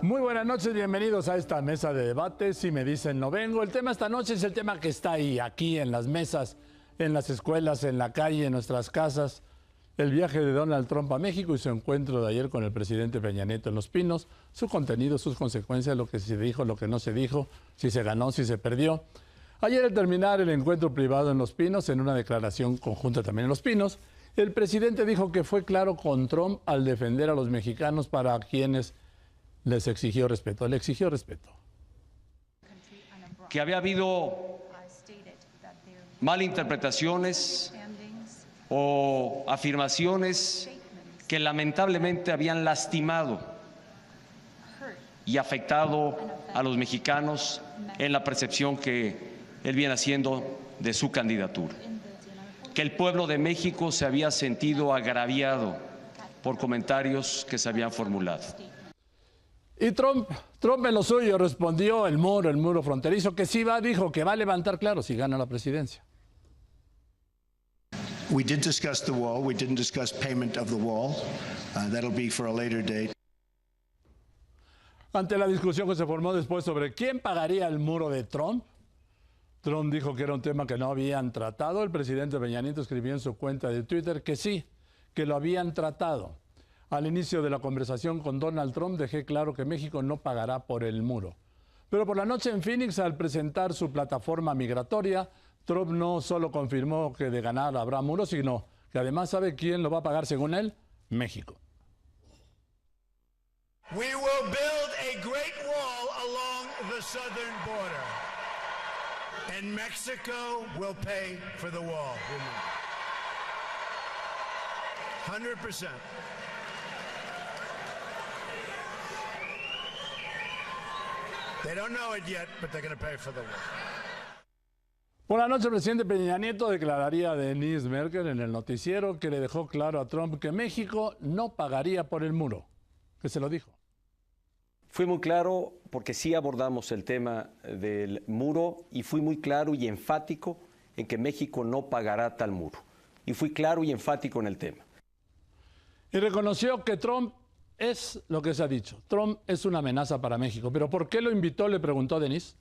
Muy buenas noches, bienvenidos a esta mesa de debate. Si me dicen no vengo, el tema esta noche es el tema que está ahí, aquí en las mesas, en las escuelas, en la calle, en nuestras casas. El viaje de Donald Trump a México y su encuentro de ayer con el presidente Peña Nieto en Los Pinos, su contenido, sus consecuencias, lo que se dijo, lo que no se dijo, si se ganó, si se perdió. Ayer al terminar el encuentro privado en Los Pinos, en una declaración conjunta también en Los Pinos, el presidente dijo que fue claro con Trump al defender a los mexicanos para quienes les exigió respeto. Le exigió respeto. Que había habido malinterpretaciones o afirmaciones que lamentablemente habían lastimado y afectado a los mexicanos en la percepción que él viene haciendo de su candidatura. Que el pueblo de México se había sentido agraviado por comentarios que se habían formulado. Y Trump en lo suyo respondió el muro fronterizo, que sí va, dijo que va a levantar, claro, si gana la presidencia. We did discuss the wall. We didn't discuss payment of the wall. That'll be for a later date. Ante la discusión que se formó después sobre quién pagaría el muro de Trump, Trump dijo que era un tema que no habían tratado. El presidente Peña Nieto escribió en su cuenta de Twitter que sí, que lo habían tratado. Al inicio de la conversación con Donald Trump dejé claro que México no pagará por el muro. Pero por la noche en Phoenix, al presentar su plataforma migratoria, Trump no solo confirmó que de ganar habrá muro, sino que además sabe quién lo va a pagar según él, México. We will build a great wall along the southern border. And Mexico will pay for the wall. 100%. They don't know it yet, but they're going to pay for the wall. Por la noche, el presidente Peña Nieto declararía a Denise Merkel en el noticiero que le dejó claro a Trump que México no pagaría por el muro, que se lo dijo. Fui muy claro porque sí abordamos el tema del muro y fui muy claro y enfático en que México no pagará tal muro. Y fui claro y enfático en el tema. Y reconoció que Trump es lo que se ha dicho. Trump es una amenaza para México. ¿Pero por qué lo invitó? Le preguntó Denise.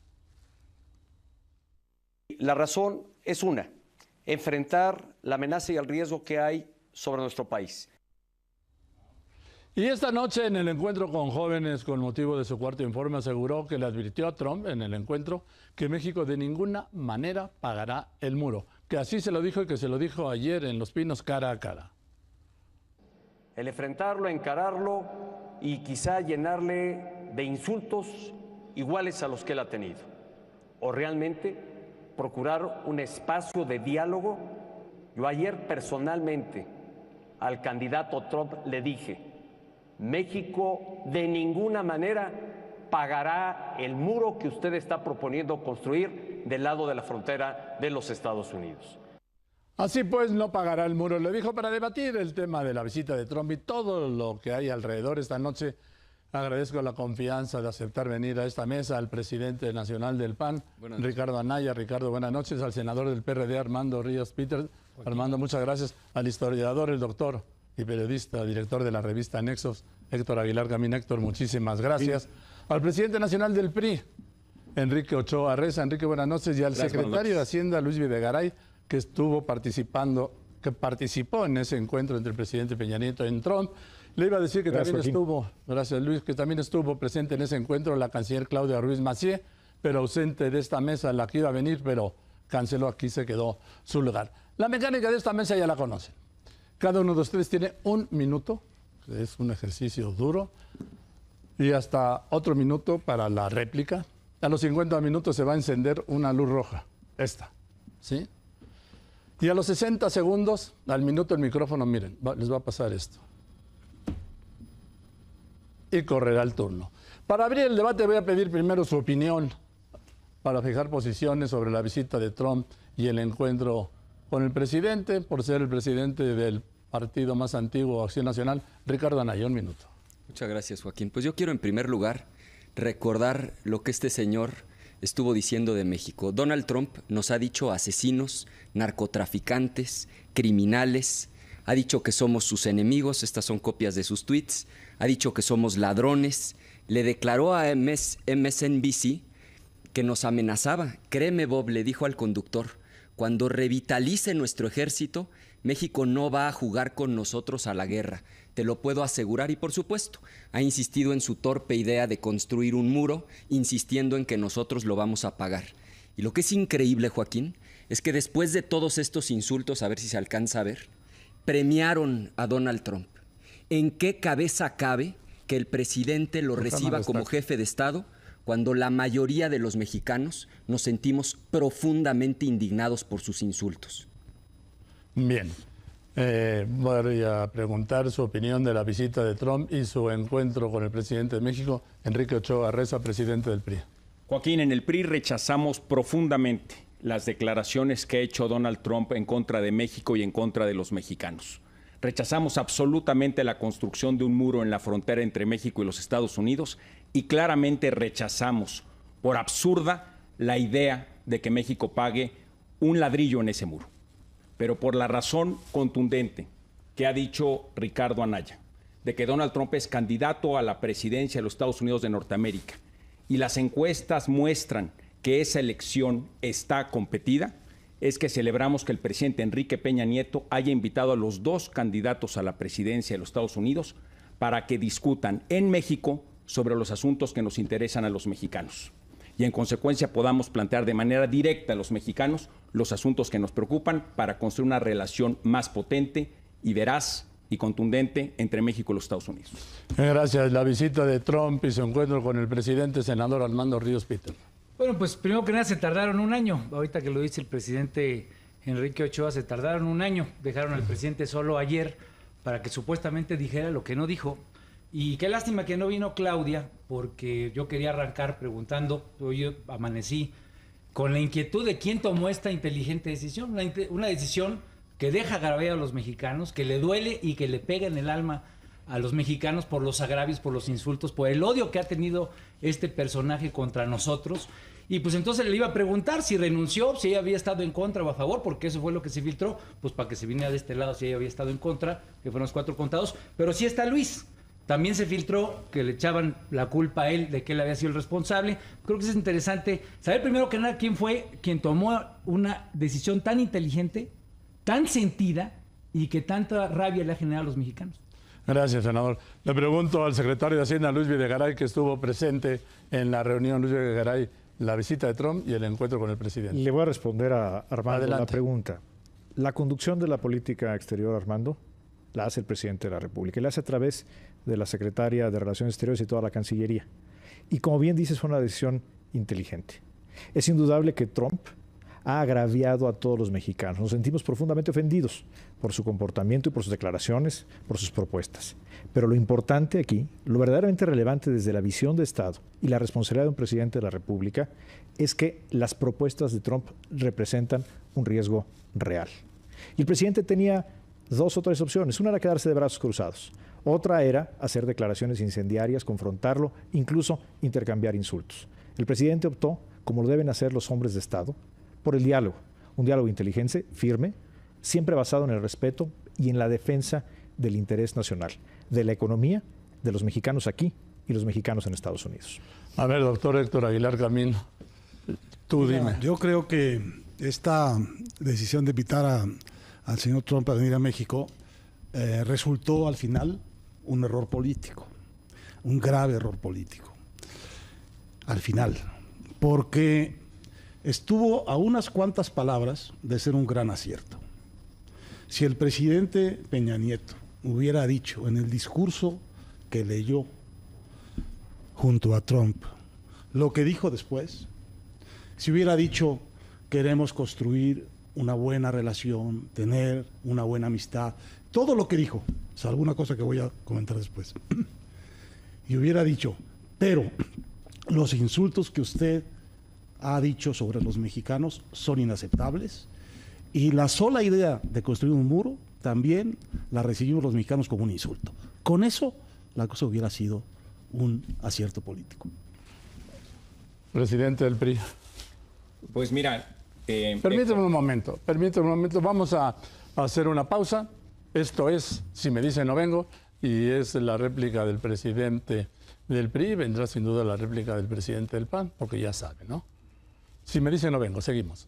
La razón es una, enfrentar la amenaza y el riesgo que hay sobre nuestro país. Y esta noche en el encuentro con jóvenes con motivo de su cuarto informe aseguró que le advirtió a Trump en el encuentro que México de ninguna manera pagará el muro. Que así se lo dijo y que se lo dijo ayer en Los Pinos cara a cara. El enfrentarlo, encararlo y quizá llenarle de insultos iguales a los que él ha tenido. O realmente procurar un espacio de diálogo. Yo ayer personalmente al candidato Trump le dije, México de ninguna manera pagará el muro que usted está proponiendo construir del lado de la frontera de los Estados Unidos. Así pues, no pagará el muro, le dijo, para debatir el tema de la visita de Trump y todo lo que hay alrededor esta noche. Agradezco la confianza de aceptar venir a esta mesa al presidente nacional del PAN, Ricardo Anaya. Ricardo, buenas noches. Al senador del PRD, Armando Ríos Peters. Armando, muchas gracias. Al historiador, el doctor y periodista, director de la revista Nexos, Héctor Aguilar Gamín. Héctor, muchísimas gracias. Al presidente nacional del PRI, Enrique Ochoa Reza. Enrique, buenas noches. Y al secretario de Hacienda, Luis Videgaray, que participó en ese encuentro entre el presidente Peña Nieto y Trump. Le iba a decir que también estuvo, gracias Luis, que también estuvo presente en ese encuentro la canciller Claudia Ruiz Massieu, pero ausente de esta mesa, la que iba a venir, pero canceló, aquí se quedó su lugar. La mecánica de esta mesa ya la conocen. Cada uno de ustedes tiene un minuto, que es un ejercicio duro, y hasta otro minuto para la réplica. A los 50 minutos se va a encender una luz roja, esta, ¿sí? Y a los 60 segundos, al minuto el micrófono, miren, les va a pasar esto. Y correrá el turno. Para abrir el debate voy a pedir primero su opinión para fijar posiciones sobre la visita de Trump y el encuentro con el presidente, por ser el presidente del partido más antiguo, Acción Nacional. Ricardo Anaya, un minuto. Muchas gracias, Joaquín. Pues yo quiero en primer lugar recordar lo que este señor estuvo diciendo de México. Donald Trump nos ha dicho asesinos, narcotraficantes, criminales, ha dicho que somos sus enemigos, estas son copias de sus tweets, ha dicho que somos ladrones, le declaró a MSNBC que nos amenazaba. Créeme, Bob, le dijo al conductor, cuando revitalice nuestro ejército, México no va a jugar con nosotros a la guerra. Te lo puedo asegurar. Y por supuesto, ha insistido en su torpe idea de construir un muro, insistiendo en que nosotros lo vamos a pagar. Y lo que es increíble, Joaquín, es que después de todos estos insultos, a ver si se alcanza a ver, premiaron a Donald Trump. ¿En qué cabeza cabe que el presidente lo reciba como jefe de Estado cuando la mayoría de los mexicanos nos sentimos profundamente indignados por sus insultos? Bien. Voy a preguntar su opinión de la visita de Trump y su encuentro con el presidente de México, Enrique Ochoa Reza, presidente del PRI. Joaquín, en el PRI rechazamos profundamente las declaraciones que ha hecho Donald Trump en contra de México y en contra de los mexicanos. Rechazamos absolutamente la construcción de un muro en la frontera entre México y los Estados Unidos y claramente rechazamos, por absurda, la idea de que México pague un ladrillo en ese muro. Pero por la razón contundente que ha dicho Ricardo Anaya, de que Donald Trump es candidato a la presidencia de los Estados Unidos de Norteamérica y las encuestas muestran que esa elección está competida, es que celebramos que el presidente Enrique Peña Nieto haya invitado a los dos candidatos a la presidencia de los Estados Unidos para que discutan en México sobre los asuntos que nos interesan a los mexicanos. Y en consecuencia podamos plantear de manera directa a los mexicanos los asuntos que nos preocupan para construir una relación más potente y veraz y contundente entre México y los Estados Unidos. Gracias. La visita de Trump y su encuentro con el presidente senador Armando Ríos Peter. Bueno, pues primero que nada se tardaron un año. Ahorita que lo dice el presidente Enrique Ochoa, se tardaron un año. Dejaron al presidente solo ayer para que supuestamente dijera lo que no dijo. Y qué lástima que no vino Claudia, porque yo quería arrancar preguntando, yo amanecí con la inquietud de quién tomó esta inteligente decisión, una decisión que deja agraviados a los mexicanos, que le duele y que le pega en el alma a los mexicanos por los agravios, por los insultos, por el odio que ha tenido este personaje contra nosotros. Y pues entonces le iba a preguntar si renunció, si ella había estado en contra o a favor, porque eso fue lo que se filtró, pues para que se viniera de este lado si ella había estado en contra, que fueron los 4 contados, pero sí está Luis. También se filtró que le echaban la culpa a él de que él había sido el responsable. Creo que es interesante saber primero que nada quién fue quien tomó una decisión tan inteligente, tan sentida y que tanta rabia le ha generado a los mexicanos. Gracias, senador. Le pregunto al secretario de Hacienda, Luis Videgaray, que estuvo presente en la reunión, Luis Videgaray, la visita de Trump y el encuentro con el presidente. Le voy a responder a Armando la pregunta. La conducción de la política exterior, Armando, la hace el presidente de la República y la hace a través de la secretaria de Relaciones Exteriores y toda la Cancillería. Y como bien dices, fue una decisión inteligente. Es indudable que Trump ha agraviado a todos los mexicanos. Nos sentimos profundamente ofendidos por su comportamiento y por sus declaraciones, por sus propuestas. Pero lo importante aquí, lo verdaderamente relevante desde la visión de Estado y la responsabilidad de un presidente de la República, es que las propuestas de Trump representan un riesgo real. Y el presidente tenía 2 o 3 opciones. Una era quedarse de brazos cruzados. Otra era hacer declaraciones incendiarias, confrontarlo, incluso intercambiar insultos. El presidente optó, como lo deben hacer los hombres de Estado, por el diálogo. Un diálogo inteligente, firme, siempre basado en el respeto y en la defensa del interés nacional, de la economía, de los mexicanos aquí y los mexicanos en Estados Unidos. A ver, doctor Héctor Aguilar Camín, tú dime. Yo creo que esta decisión de invitar al señor Trump a venir a México resultó al final un error político, un grave error político. Al final, porque estuvo a unas cuantas palabras de ser un gran acierto. Si el presidente Peña Nieto hubiera dicho en el discurso que leyó junto a Trump lo que dijo después, si hubiera dicho queremos construir una buena relación, tener una buena amistad, todo lo que dijo, salvo una cosa que voy a comentar después, y hubiera dicho, pero los insultos que usted ha dicho sobre los mexicanos son inaceptables y la sola idea de construir un muro también la recibimos los mexicanos como un insulto. Con eso la cosa hubiera sido un acierto político. Presidente del PRI. Pues mira... Permíteme un momento, vamos a hacer una pausa. Esto es Si me dice no vengo. y es la réplica del presidente del PRI, vendrá sin duda la réplica del presidente del PAN, porque ya sabe, ¿no? Si me dice no vengo, seguimos.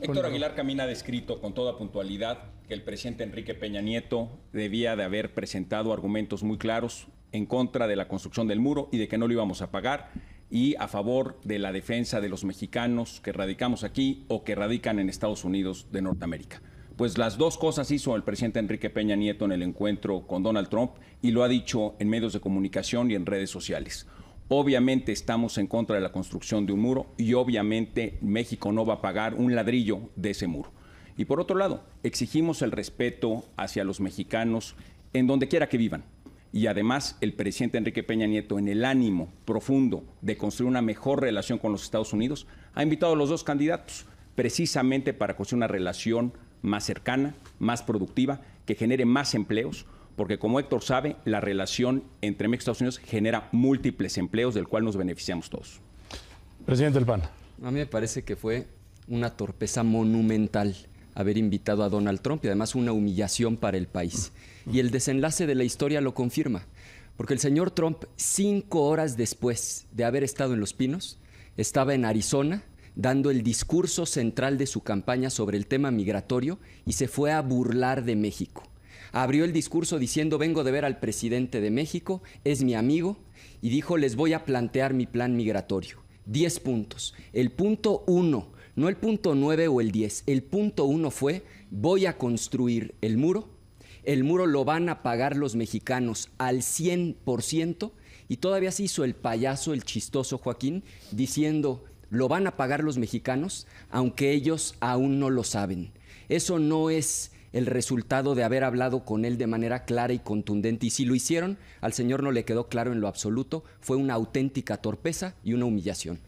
Héctor Aguilar Camín ha descrito con toda puntualidad que el presidente Enrique Peña Nieto debía de haber presentado argumentos muy claros en contra de la construcción del muro y de que no lo íbamos a pagar, y a favor de la defensa de los mexicanos que radicamos aquí o que radican en Estados Unidos de Norteamérica. Pues las dos cosas hizo el presidente Enrique Peña Nieto en el encuentro con Donald Trump, y lo ha dicho en medios de comunicación y en redes sociales. Obviamente estamos en contra de la construcción de un muro y obviamente México no va a pagar un ladrillo de ese muro. Y por otro lado, exigimos el respeto hacia los mexicanos en donde quiera que vivan. Y además el presidente Enrique Peña Nieto, en el ánimo profundo de construir una mejor relación con los Estados Unidos, ha invitado a los dos candidatos precisamente para construir una relación más cercana, más productiva, que genere más empleos, porque como Héctor sabe, la relación entre México y Estados Unidos genera múltiples empleos del cual nos beneficiamos todos. Presidente del PAN. A mí me parece que fue una torpeza monumental haber invitado a Donald Trump y además una humillación para el país. Y el desenlace de la historia lo confirma, porque el señor Trump, 5 horas después de haber estado en Los Pinos, estaba en Arizona dando el discurso central de su campaña sobre el tema migratorio y se fue a burlar de México. Abrió el discurso diciendo: vengo de ver al presidente de México, es mi amigo, y dijo: les voy a plantear mi plan migratorio. 10 puntos. El punto 1, no el punto 9 o el 10, el punto 1 fue: voy a construir el muro lo van a pagar los mexicanos al 100%, y todavía se hizo el payaso, el chistoso Joaquín, diciendo: lo van a pagar los mexicanos, aunque ellos aún no lo saben. Eso no es el resultado de haber hablado con él de manera clara y contundente, y si lo hicieron, al señor no le quedó claro en lo absoluto, fue una auténtica torpeza y una humillación.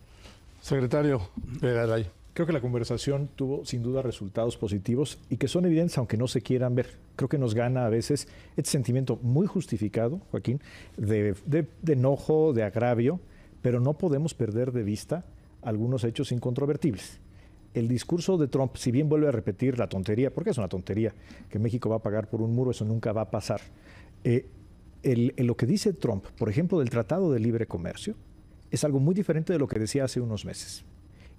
Secretario Garay. Creo que la conversación tuvo sin duda resultados positivos y que son evidentes aunque no se quieran ver. Creo que nos gana a veces este sentimiento muy justificado, Joaquín, de enojo, de agravio, pero no podemos perder de vista algunos hechos incontrovertibles. El discurso de Trump, si bien vuelve a repetir la tontería, porque es una tontería, que México va a pagar por un muro, eso nunca va a pasar. Lo que dice Trump, por ejemplo, del Tratado de Libre Comercio, es algo muy diferente de lo que decía hace unos meses.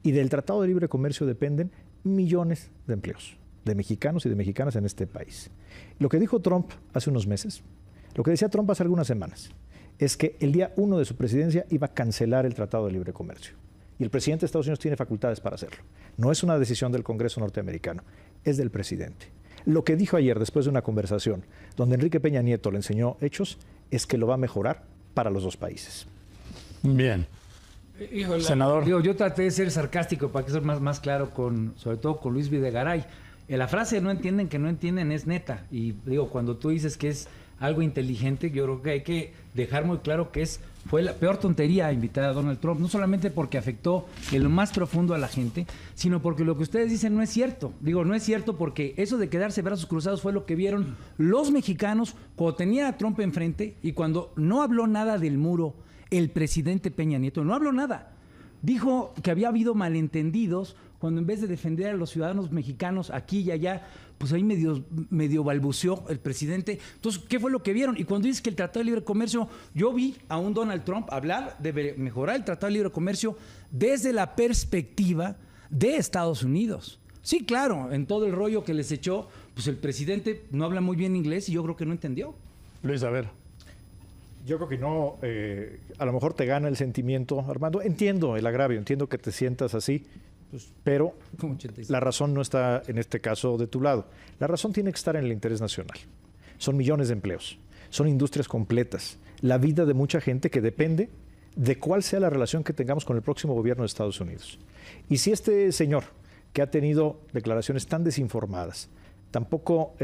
Y del Tratado de Libre Comercio dependen millones de empleos, de mexicanos y de mexicanas en este país. Lo que dijo Trump hace unos meses, lo que decía Trump hace algunas semanas, es que el día 1 de su presidencia iba a cancelar el Tratado de Libre Comercio. Y el presidente de Estados Unidos tiene facultades para hacerlo. No es una decisión del Congreso norteamericano, es del presidente. Lo que dijo ayer, después de una conversación donde Enrique Peña Nieto le enseñó hechos, es que lo va a mejorar para los dos países. Bien. Híjole, senador. Yo traté de ser sarcástico para que sea más claro, sobre todo con Luis Videgaray. La frase "no entienden que no entienden" es neta. Y cuando tú dices que es algo inteligente, yo creo que hay que dejar muy claro que fue la peor tontería invitar a Donald Trump, no solamente porque afectó en lo más profundo a la gente, sino porque lo que ustedes dicen no es cierto. No es cierto porque eso de quedarse brazos cruzados fue lo que vieron los mexicanos cuando tenía a Trump enfrente y cuando no habló nada del muro. El presidente Peña Nieto no habló nada. Dijo que había habido malentendidos cuando en vez de defender a los ciudadanos mexicanos aquí y allá, pues ahí medio balbuceó el presidente. Entonces, ¿qué fue lo que vieron? Y cuando dices que el Tratado de Libre Comercio, yo vi a un Donald Trump hablar de mejorar el Tratado de Libre Comercio desde la perspectiva de Estados Unidos. Sí, claro, en todo el rollo que les echó, pues el presidente no habla muy bien inglés y yo creo que no entendió. Luis, a ver. Yo creo que no, a lo mejor te gana el sentimiento, Armando. Entiendo el agravio, entiendo que te sientas así, pero la razón no está en este caso de tu lado. La razón tiene que estar en el interés nacional. Son millones de empleos, son industrias completas, la vida de mucha gente que depende de cuál sea la relación que tengamos con el próximo gobierno de Estados Unidos. Y si este señor, que ha tenido declaraciones tan desinformadas, tan poco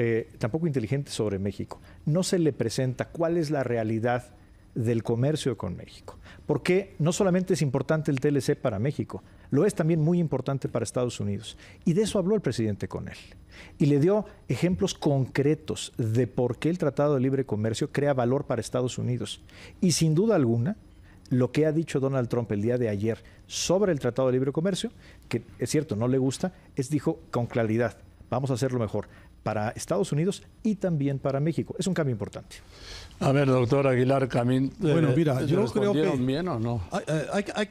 inteligente sobre México, no se le presenta cuál es la realidad del comercio con México. Porque no solamente es importante el TLC para México, lo es también muy importante para Estados Unidos. Y de eso habló el presidente con él. Y le dio ejemplos concretos de por qué el Tratado de Libre Comercio crea valor para Estados Unidos. Y sin duda alguna, lo que ha dicho Donald Trump el día de ayer sobre el Tratado de Libre Comercio, que es cierto, no le gusta, dijo con claridad, vamos a hacerlo mejor para Estados Unidos y también para México. Es un cambio importante. A ver, doctor Aguilar Camín, bueno, mira, yo creo que bien o no.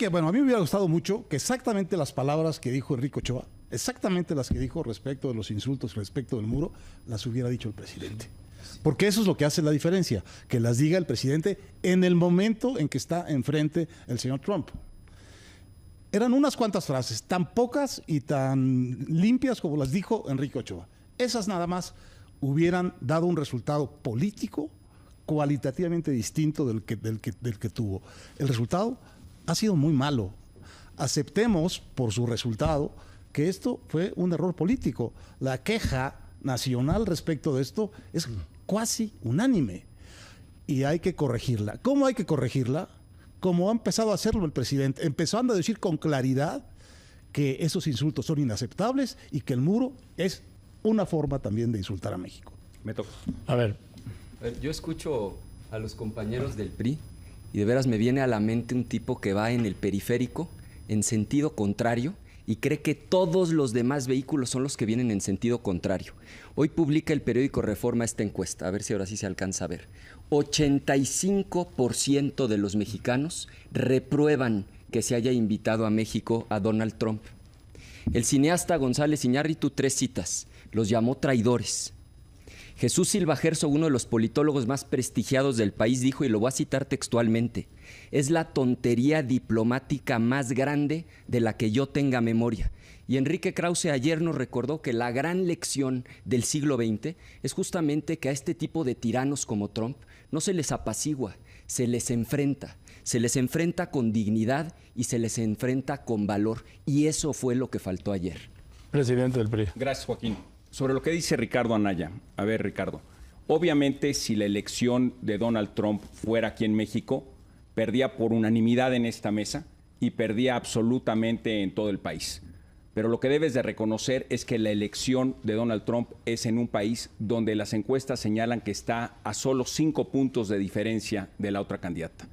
Bueno, a mí me hubiera gustado mucho que exactamente las palabras que dijo Enrique Ochoa, exactamente las que dijo respecto de los insultos, respecto del muro, las hubiera dicho el presidente. Porque eso es lo que hace la diferencia, que las diga el presidente en el momento en que está enfrente el señor Trump. Eran unas cuantas frases, tan pocas y tan limpias como las dijo Enrique Ochoa. Esas nada más hubieran dado un resultado político cualitativamente distinto del que tuvo. El resultado ha sido muy malo. Aceptemos por su resultado que esto fue un error político. La queja nacional respecto de esto es casi unánime y hay que corregirla. ¿Cómo hay que corregirla? Como ha empezado a hacerlo el presidente, empezando a decir con claridad que esos insultos son inaceptables y que el muro es una forma también de insultar a México. Me toca. A ver. Yo escucho a los compañeros del PRI y de veras me viene a la mente un tipo que va en el periférico en sentido contrario y cree que todos los demás vehículos son los que vienen en sentido contrario. Hoy publica el periódico Reforma esta encuesta, a ver si ahora sí se alcanza a ver. 85% de los mexicanos reprueban que se haya invitado a México a Donald Trump. El cineasta González Iñárritu, 3 citas, los llamó traidores. Jesús Silva Herzog, uno de los politólogos más prestigiados del país, dijo, y lo voy a citar textualmente, es la tontería diplomática más grande de la que yo tenga memoria. Y Enrique Krause ayer nos recordó que la gran lección del siglo XX es justamente que a este tipo de tiranos como Trump no se les apacigua, se les enfrenta con dignidad y se les enfrenta con valor. Y eso fue lo que faltó ayer. Presidente del PRI. Gracias, Joaquín. Sobre lo que dice Ricardo Anaya. A ver, Ricardo, obviamente si la elección de Donald Trump fuera aquí en México, perdía por unanimidad en esta mesa y perdía absolutamente en todo el país. Pero lo que debes de reconocer es que la elección de Donald Trump es en un país donde las encuestas señalan que está a solo 5 puntos de diferencia de la otra candidata.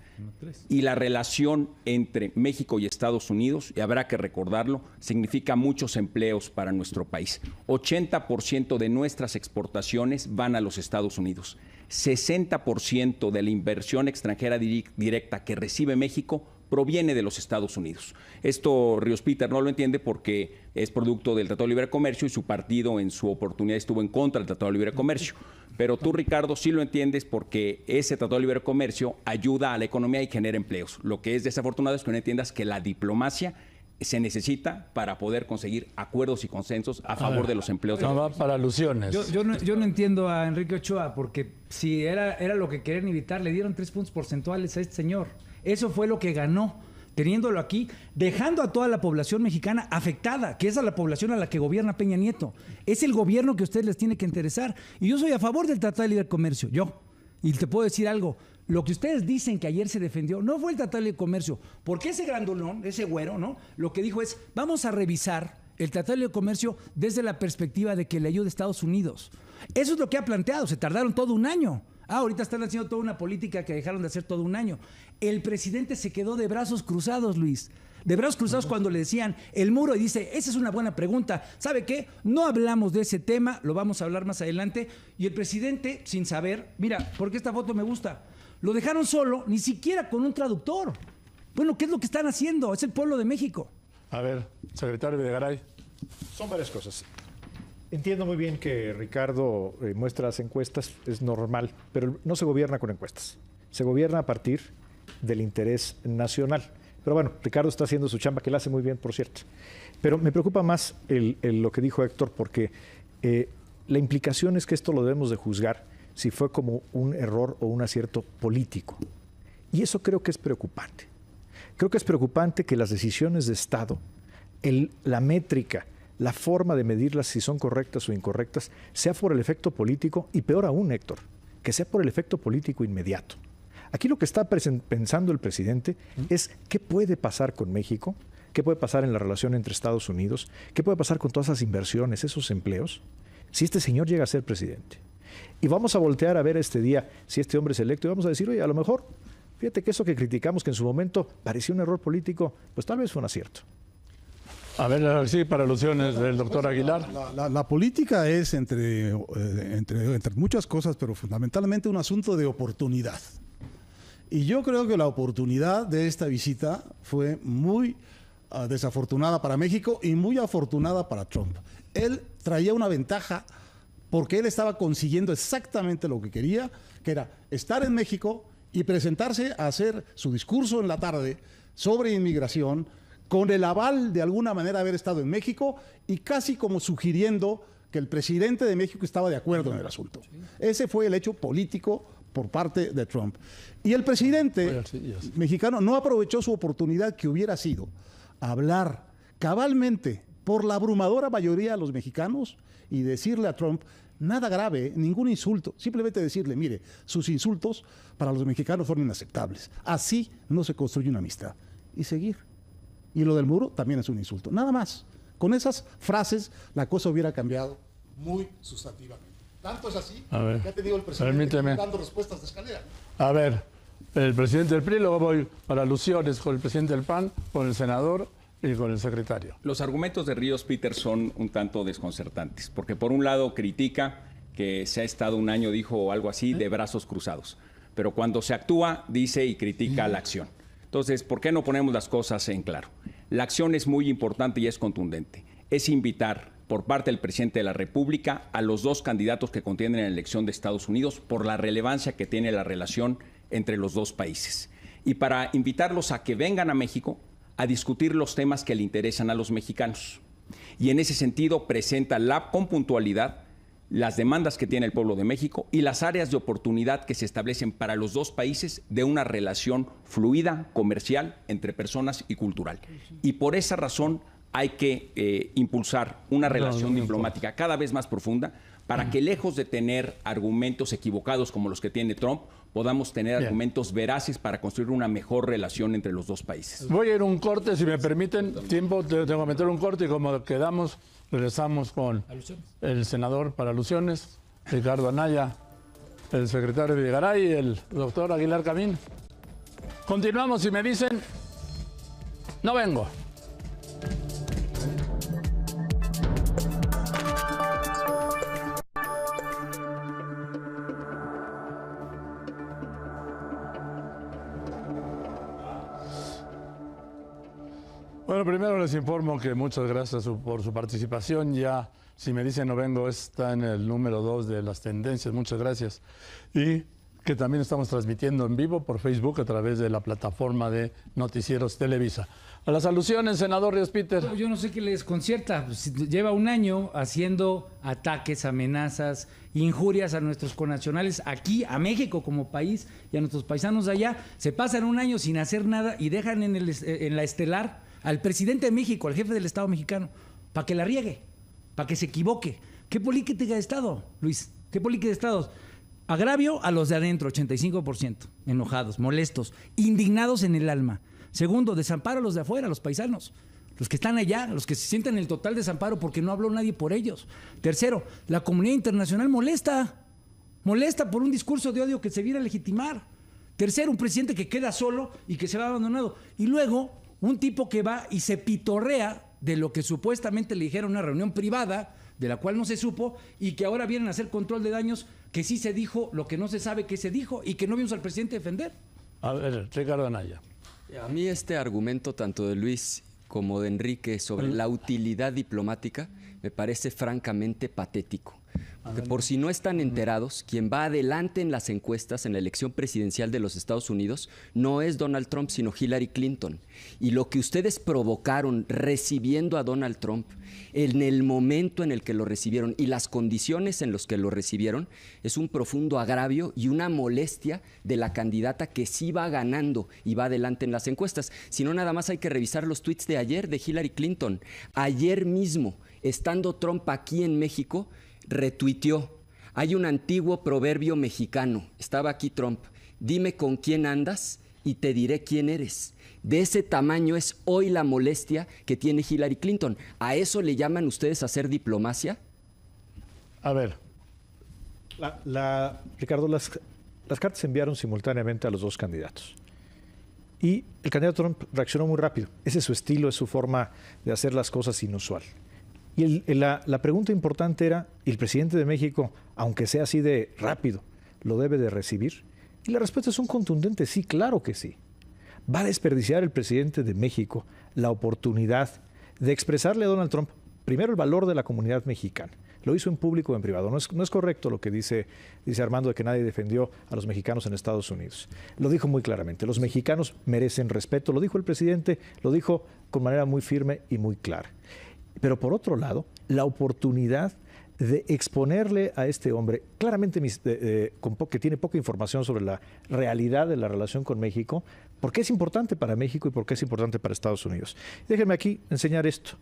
Y la relación entre México y Estados Unidos, y habrá que recordarlo, significa muchos empleos para nuestro país. 80% de nuestras exportaciones van a los Estados Unidos. 60% de la inversión extranjera directa que recibe México proviene de los Estados Unidos. Esto Ríos Peter no lo entiende porque es producto del Tratado de Libre Comercio y su partido en su oportunidad estuvo en contra del Tratado de Libre Comercio. Pero tú, Ricardo, sí lo entiendes porque ese Tratado de Libre Comercio ayuda a la economía y genera empleos. Lo que es desafortunado es que no entiendas que la diplomacia se necesita para poder conseguir acuerdos y consensos a favor de los empleos. No va para alusiones. Yo no entiendo a Enrique Ochoa porque si era lo que querían evitar, le dieron 3 puntos porcentuales a este señor. Eso fue lo que ganó, teniéndolo aquí, dejando a toda la población mexicana afectada, que es a la población a la que gobierna Peña Nieto. Es el gobierno que a ustedes les tiene que interesar. Y yo soy a favor del Tratado de Libre Comercio, yo. Y te puedo decir algo, lo que ustedes dicen que ayer se defendió no fue el Tratado de Libre Comercio, porque ese grandulón, ese güero, ¿no? Lo que dijo es, vamos a revisar el Tratado de Libre Comercio desde la perspectiva de que le ayude a Estados Unidos. Eso es lo que ha planteado, se tardaron todo un año. Ahorita están haciendo toda una política que dejaron de hacer todo un año. El presidente se quedó de brazos cruzados, Luis. De brazos cruzados cuando le decían el muro y dice, esa es una buena pregunta. ¿Sabe qué? No hablamos de ese tema, lo vamos a hablar más adelante. Y el presidente, sin saber, mira, porque esta foto me gusta, lo dejaron solo, ni siquiera con un traductor. Bueno, ¿qué es lo que están haciendo? Es el pueblo de México. A ver, secretario Videgaray. Son varias cosas. Entiendo muy bien que Ricardo muestra las encuestas, es normal, pero no se gobierna con encuestas. Se gobierna a partir del interés nacional. Pero bueno, Ricardo está haciendo su chamba, que la hace muy bien, por cierto. Pero me preocupa más lo que dijo Héctor, porque la implicación es que esto lo debemos de juzgar si fue como un error o un acierto político. Y eso creo que es preocupante. Creo que es preocupante que las decisiones de Estado, la métrica, la forma de medirlas, si son correctas o incorrectas, sea por el efecto político y peor aún, Héctor, que sea por el efecto político inmediato. Aquí lo que está pensando el presidente es qué puede pasar con México, qué puede pasar en la relación entre Estados Unidos, qué puede pasar con todas esas inversiones, esos empleos, si este señor llega a ser presidente. Y vamos a voltear a ver este día si este hombre es electo y vamos a decir, oye, a lo mejor Fíjate que eso que criticamos, que en su momento parecía un error político, pues tal vez fue un acierto. A ver, sí, para alusiones del doctor Aguilar. La política es entre muchas cosas, pero fundamentalmente un asunto de oportunidad. Y yo creo que la oportunidad de esta visita fue muy desafortunada para México y muy afortunada para Trump. Él traía una ventaja porque él estaba consiguiendo exactamente lo que quería, que era estar en México y presentarse a hacer su discurso en la tarde sobre inmigración, con el aval de alguna manera haber estado en México y casi como sugiriendo que el presidente de México estaba de acuerdo en el asunto. Ese fue el hecho político por parte de Trump. Y el presidente mexicano no aprovechó su oportunidad, que hubiera sido hablar cabalmente por la abrumadora mayoría de los mexicanos y decirle a Trump, nada grave, ningún insulto, simplemente decirle, mire, sus insultos para los mexicanos fueron inaceptables. Así no se construye una amistad. Y seguir. Y lo del muro también es un insulto. Nada más. Con esas frases la cosa hubiera cambiado muy sustantivamente. Tanto es así que ha tenido el presidente dando respuestas de escalera. A ver, el presidente del PRI, luego voy para alusiones con el presidente del PAN, con el senador y con el secretario. Los argumentos de Ríos Peter son un tanto desconcertantes, porque por un lado critica que se ha estado un año, dijo algo así, de brazos cruzados. Pero cuando se actúa, dice y critica la acción. Entonces, ¿por qué no ponemos las cosas en claro? La acción es muy importante y es contundente. Es invitar por parte del presidente de la República a los dos candidatos que contienden en la elección de Estados Unidos por la relevancia que tiene la relación entre los dos países. Y para invitarlos a que vengan a México a discutir los temas que le interesan a los mexicanos. Y en ese sentido presenta con puntualidad las demandas que tiene el pueblo de México y las áreas de oportunidad que se establecen para los dos países de una relación fluida, comercial, entre personas y cultural. Y por esa razón hay que impulsar una relación diplomática cada vez más profunda para que, lejos de tener argumentos equivocados como los que tiene Trump, podamos tener argumentos veraces para construir una mejor relación entre los dos países. Voy a ir a un corte, si me permiten, tengo que meter un corte y como quedamos, regresamos con el senador para alusiones, Ricardo Anaya, el secretario Videgaray y el doctor Aguilar Camín. Continuamos y me dicen, no vengo. Bueno, primero les informo que muchas gracias por su participación. Ya, si me dicen no vengo, está en el número 2 de las tendencias. Muchas gracias. Y que también estamos transmitiendo en vivo por Facebook a través de la plataforma de Noticieros Televisa. A las alusiones, senador Ríos Peter. Yo no sé qué le desconcierta. Lleva un año haciendo ataques, amenazas, injurias a nuestros connacionales aquí, a México como país y a nuestros paisanos de allá. Se pasan un año sin hacer nada y dejan en la estelar al presidente de México, al jefe del Estado mexicano, para que la riegue, para que se equivoque. ¿Qué política de Estado, Luis? ¿Qué política de Estado? Agravio a los de adentro, 85%, enojados, molestos, indignados en el alma. Segundo, desamparo a los de afuera, los paisanos, los que están allá, los que se sienten el total desamparo porque no habló nadie por ellos. Tercero, la comunidad internacional molesta por un discurso de odio que se viene a legitimar. Tercero, un presidente que queda solo y que se va abandonado. Y luego, un tipo que va y se pitorrea de lo que supuestamente le dijeron en una reunión privada, de la cual no se supo, y que ahora vienen a hacer control de daños, que sí se dijo lo que no se sabe que se dijo y que no vimos al presidente defender. A ver, Ricardo Anaya. A mí este argumento tanto de Luis como de Enrique sobre la utilidad diplomática me parece francamente patético. Porque por si no están enterados, quien va adelante en las encuestas en la elección presidencial de los Estados Unidos no es Donald Trump, sino Hillary Clinton. Y lo que ustedes provocaron recibiendo a Donald Trump en el momento en el que lo recibieron y las condiciones en las que lo recibieron es un profundo agravio y una molestia de la candidata que sí va ganando y va adelante en las encuestas. Si no, nada más hay que revisar los tweets de ayer de Hillary Clinton. Ayer mismo, estando Trump aquí en México, retuiteó. Hay un antiguo proverbio mexicano, estaba aquí Trump, dime con quién andas y te diré quién eres. De ese tamaño es hoy la molestia que tiene Hillary Clinton. ¿A eso le llaman ustedes hacer diplomacia? A ver. Ricardo, las cartas se enviaron simultáneamente a los dos candidatos. Y el candidato Trump reaccionó muy rápido. Ese es su estilo, es su forma de hacer las cosas inusual. Y la pregunta importante era, ¿y el presidente de México, aunque sea así de rápido, lo debe de recibir? Y la respuesta es un contundente sí, claro que sí. ¿Va a desperdiciar el presidente de México la oportunidad de expresarle a Donald Trump, primero, el valor de la comunidad mexicana? Lo hizo en público o en privado. No es correcto lo que dice Armando de que nadie defendió a los mexicanos en Estados Unidos. Lo dijo muy claramente. Los mexicanos merecen respeto. Lo dijo el presidente, lo dijo con manera muy firme y muy clara. Pero por otro lado, la oportunidad de exponerle a este hombre, claramente que tiene poca información sobre la realidad de la relación con México, por qué es importante para México y por qué es importante para Estados Unidos. Déjenme aquí enseñar esto.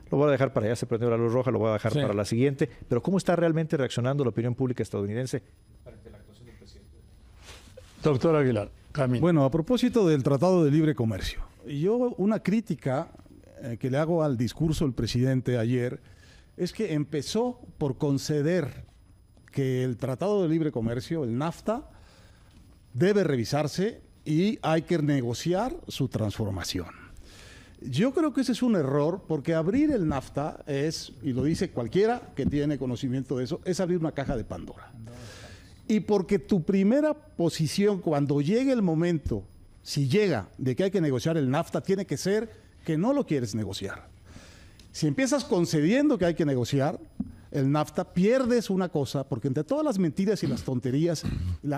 Lo voy a dejar para allá, se prendió la luz roja, lo voy a dejar para la siguiente. Pero ¿cómo está realmente reaccionando la opinión pública estadounidense frente a la actuación del presidente? Doctor Aguilar, Camilo. Bueno, a propósito del Tratado de Libre Comercio, yo una crítica que le hago al discurso del presidente ayer es que empezó por conceder que el Tratado de Libre Comercio, el NAFTA, debe revisarse y hay que negociar su transformación. Yo creo que ese es un error, porque abrir el NAFTA es, y lo dice cualquiera que tiene conocimiento de eso, es abrir una caja de Pandora. Y porque tu primera posición cuando llegue el momento, si llega, de que hay que negociar el NAFTA, tiene que ser que no lo quieres negociar. Si empiezas concediendo que hay que negociar el NAFTA, pierdes una cosa, porque entre todas las mentiras y las tonterías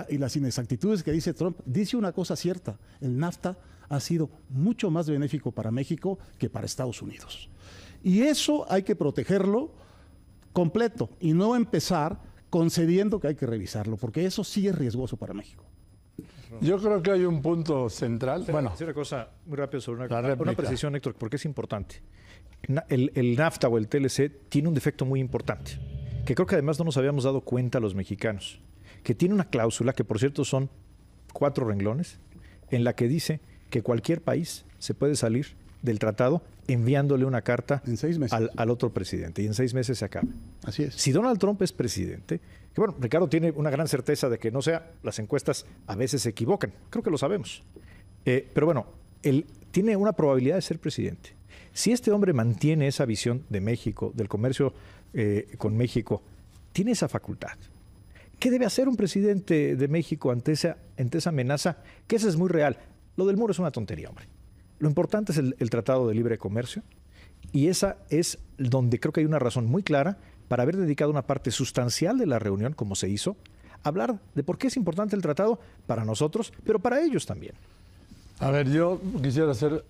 y las inexactitudes que dice Trump, dice una cosa cierta: el NAFTA ha sido mucho más benéfico para México que para Estados Unidos. Y eso hay que protegerlo completo y no empezar concediendo que hay que revisarlo, porque eso sí es riesgoso para México. Yo creo que hay un punto central. Bueno, decir una cosa muy rápido sobre una precisión, Héctor, porque es importante. El NAFTA o el TLC tiene un defecto muy importante, que creo que además no nos habíamos dado cuenta los mexicanos, que tiene una cláusula, que por cierto son 4 renglones, en la que dice que cualquier país se puede salir del tratado enviándole una carta en 6 meses al otro presidente, y en 6 meses se acaba. Así es. Si Donald Trump es presidente, que bueno, Ricardo tiene una gran certeza de que no sea, las encuestas a veces se equivocan, creo que lo sabemos, pero bueno, él tiene una probabilidad de ser presidente. Si este hombre mantiene esa visión de México, del comercio con México, tiene esa facultad. ¿Qué debe hacer un presidente de México ante esa amenaza? Que esa es muy real. Lo del muro es una tontería, hombre. Lo importante es el Tratado de Libre Comercio, y esa es donde creo que hay una razón muy clara para haber dedicado una parte sustancial de la reunión, como se hizo, a hablar de por qué es importante el tratado para nosotros, pero para ellos también. A ver, yo quisiera hacer,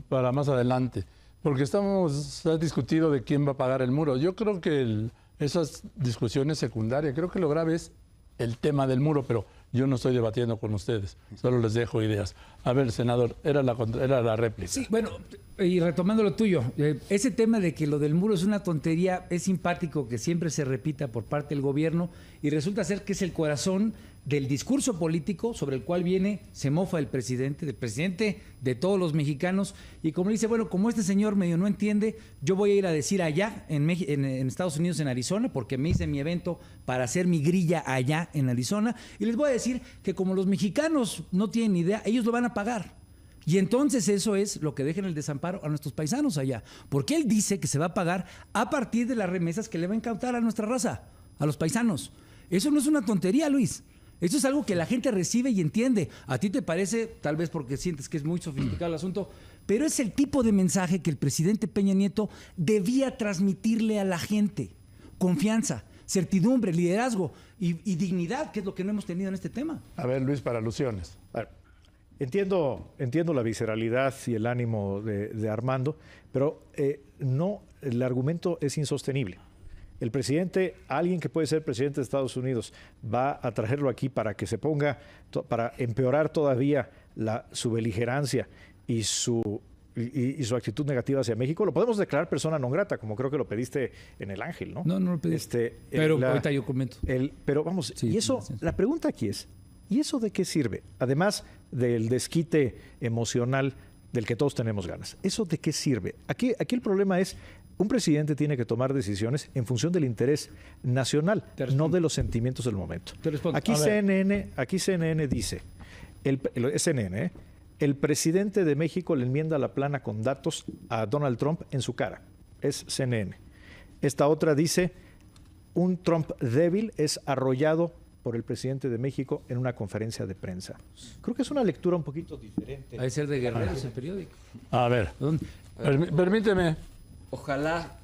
para más adelante, porque se ha discutido de quién va a pagar el muro. Yo creo que esas discusiones secundarias, creo que lo grave es el tema del muro, pero yo no estoy debatiendo con ustedes, solo les dejo ideas. A ver, senador, era la réplica. Sí, bueno, y retomando lo tuyo, ese tema de que lo del muro es una tontería, es simpático que siempre se repita por parte del gobierno, y resulta ser que es el corazón del discurso político sobre el cual se mofa del presidente de todos los mexicanos, y como dice, bueno, como este señor medio no entiende, yo voy a ir a decir allá en Estados Unidos, en Arizona, porque me hice mi evento para hacer mi grilla allá en Arizona, y les voy a decir que como los mexicanos no tienen ni idea, ellos lo van a pagar. Y entonces eso es lo que deja en el desamparo a nuestros paisanos allá, porque él dice que se va a pagar a partir de las remesas que le va a incautar a nuestra raza, a los paisanos. Eso no es una tontería, Luis. Eso es algo que la gente recibe y entiende. A ti te parece, tal vez porque sientes que es muy sofisticado el asunto, pero es el tipo de mensaje que el presidente Peña Nieto debía transmitirle a la gente. Confianza, certidumbre, liderazgo y dignidad, que es lo que no hemos tenido en este tema. A ver, Luis, para alusiones. Entiendo la visceralidad y el ánimo de Armando, pero no, el argumento es insostenible. El presidente, alguien que puede ser presidente de Estados Unidos, va a traerlo aquí para que se ponga, para empeorar todavía su beligerancia y su actitud negativa hacia México. Lo podemos declarar persona non grata, como creo que lo pediste en el Ángel, ¿no? No lo pedí. Pero ahorita yo comento. Pero vamos, sí, y eso, la pregunta aquí es, ¿y eso de qué sirve? Además del desquite emocional del que todos tenemos ganas. ¿Eso de qué sirve? Aquí el problema es, un presidente tiene que tomar decisiones en función del interés nacional, no de los sentimientos del momento. Aquí CNN dice, es CNN, el presidente de México le enmienda la plana con datos a Donald Trump en su cara. Es CNN. Esta otra dice, un Trump débil es arrollado por el presidente de México en una conferencia de prensa. Creo que es una lectura un poquito diferente. Ha de ser de Guerrero ese periódico. A ver, permíteme. Ojalá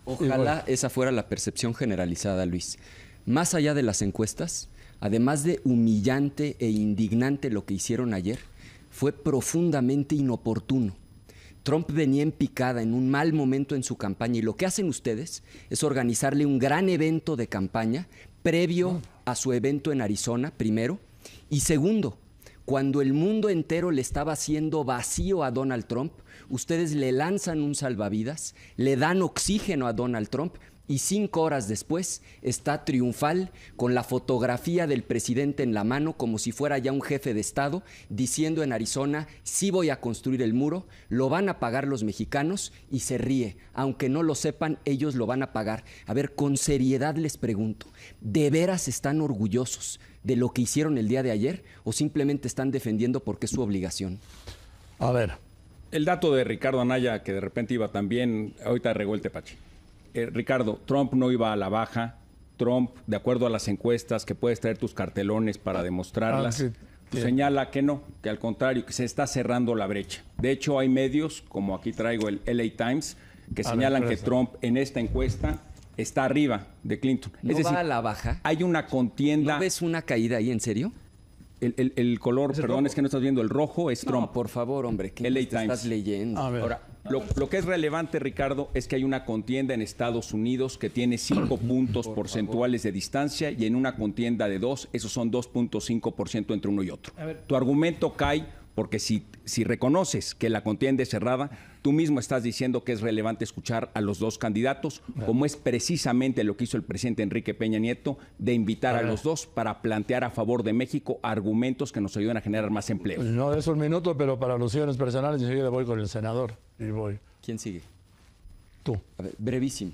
esa fuera la percepción generalizada, Luis. Más allá de las encuestas, además de humillante e indignante lo que hicieron ayer, fue profundamente inoportuno. Trump venía en picada en un mal momento en su campaña y lo que hacen ustedes es organizarle un gran evento de campaña previo a su evento en Arizona, primero, y segundo, cuando el mundo entero le estaba haciendo vacío a Donald Trump, ustedes le lanzan un salvavidas, le dan oxígeno a Donald Trump y 5 horas después está triunfal con la fotografía del presidente en la mano como si fuera ya un jefe de Estado diciendo en Arizona, sí voy a construir el muro, lo van a pagar los mexicanos y se ríe. Aunque no lo sepan, ellos lo van a pagar. A ver, con seriedad les pregunto, ¿de veras están orgullosos de lo que hicieron el día de ayer o simplemente están defendiendo porque es su obligación? A ver. El dato de Ricardo Anaya, que de repente iba también, ahorita regó el tepache. Ricardo, Trump no iba a la baja. Trump, de acuerdo a las encuestas, que puedes traer tus cartelones para demostrarlas, señala que no, que al contrario, que se está cerrando la brecha. De hecho, hay medios, como aquí traigo el LA Times, que señalan que Trump en esta encuesta está arriba de Clinton. ¿No va a la baja? Hay una contienda. ¿No ves una caída ahí, en serio? El color, perdón, es que no estás viendo el rojo, es Trump. No, por favor, hombre, ¿qué estás leyendo? Ahora, lo que es relevante, Ricardo, es que hay una contienda en Estados Unidos que tiene 5 puntos porcentuales de distancia y en una contienda de 2, esos son 2.5% entre uno y otro. Tu argumento cae porque si reconoces que la contienda es cerrada, tú mismo estás diciendo que es relevante escuchar a los dos candidatos, como es precisamente lo que hizo el presidente Enrique Peña Nieto, de invitar a los dos para plantear a favor de México argumentos que nos ayuden a generar más empleo. No es un minuto, pero para alusiones personales enseguida voy con el senador. Y voy. ¿Quién sigue? Tú. A ver, brevísimo.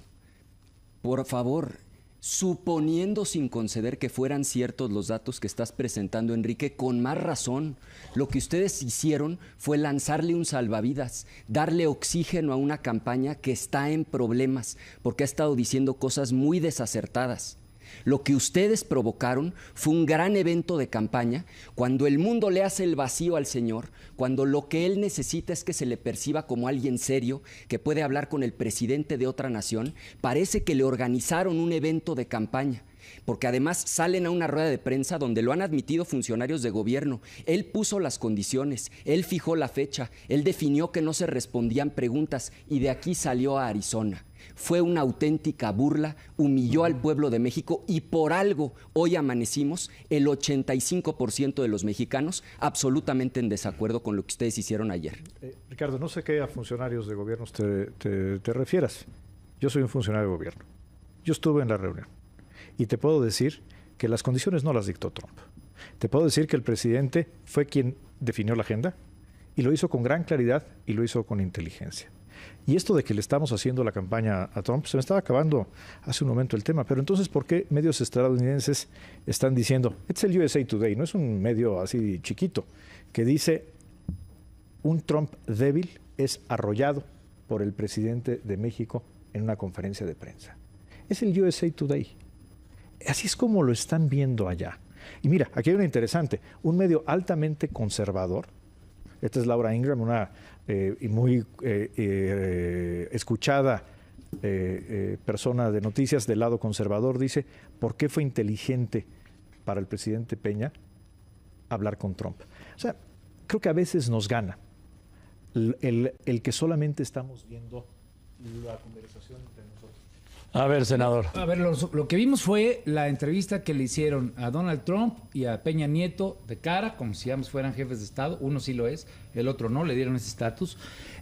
Por favor, suponiendo sin conceder que fueran ciertos los datos que estás presentando, Enrique, con más razón, lo que ustedes hicieron fue lanzarle un salvavidas, darle oxígeno a una campaña que está en problemas, porque ha estado diciendo cosas muy desacertadas. Lo que ustedes provocaron fue un gran evento de campaña cuando el mundo le hace el vacío al señor, cuando lo que él necesita es que se le perciba como alguien serio, que puede hablar con el presidente de otra nación. Parece que le organizaron un evento de campaña, porque además salen a una rueda de prensa donde lo han admitido funcionarios de gobierno. Él puso las condiciones, él fijó la fecha, él definió que no se respondían preguntas y de aquí salió a Arizona. Fue una auténtica burla, humilló al pueblo de México y por algo hoy amanecimos el 85% de los mexicanos absolutamente en desacuerdo con lo que ustedes hicieron ayer. Ricardo, no sé qué a funcionarios de gobierno te refieras. Yo soy un funcionario de gobierno. Yo estuve en la reunión y te puedo decir que las condiciones no las dictó Trump. Te puedo decir que el presidente fue quien definió la agenda y lo hizo con gran claridad y lo hizo con inteligencia. Y esto de que le estamos haciendo la campaña a Trump, se me estaba acabando hace un momento el tema, pero entonces, ¿por qué medios estadounidenses están diciendo, es el USA Today, no es un medio así chiquito, que dice, un Trump débil es arrollado por el presidente de México en una conferencia de prensa? Es el USA Today. Así es como lo están viendo allá. Y mira, aquí hay una interesante, un medio altamente conservador. Esta es Laura Ingraham, una muy escuchada persona de noticias del lado conservador, dice, ¿por qué fue inteligente para el presidente Peña hablar con Trump? O sea, creo que a veces nos gana el que solamente estamos viendo la conversación entre nosotros. A ver, senador. A ver, lo que vimos fue la entrevista que le hicieron a Donald Trump y a Peña Nieto de cara, como si ambos fueran jefes de Estado. Uno sí lo es, el otro no, le dieron ese estatus.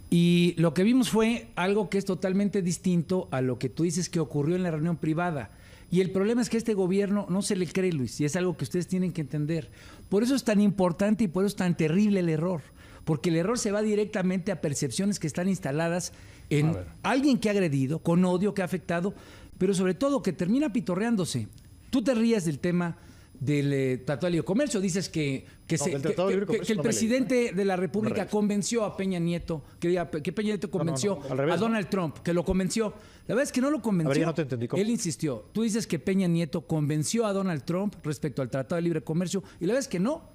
Y lo que vimos fue algo que es totalmente distinto a lo que tú dices que ocurrió en la reunión privada. Y el problema es que este gobierno no se le cree, Luis, y es algo que ustedes tienen que entender. Por eso es tan importante y por eso es tan terrible el error. Porque el error se va directamente a percepciones que están instaladas en alguien que ha agredido, con odio, que ha afectado, pero sobre todo que termina pitorreándose. Tú te rías del tema del Tratado de Libre Comercio. Dices que el presidente de la República convenció a Peña Nieto, que Peña Nieto convenció a Donald Trump, que lo convenció. La verdad es que no lo convenció. A ver, ya no te entendí. Él insistió. Tú dices que Peña Nieto convenció a Donald Trump respecto al Tratado de Libre Comercio, y la verdad es que no.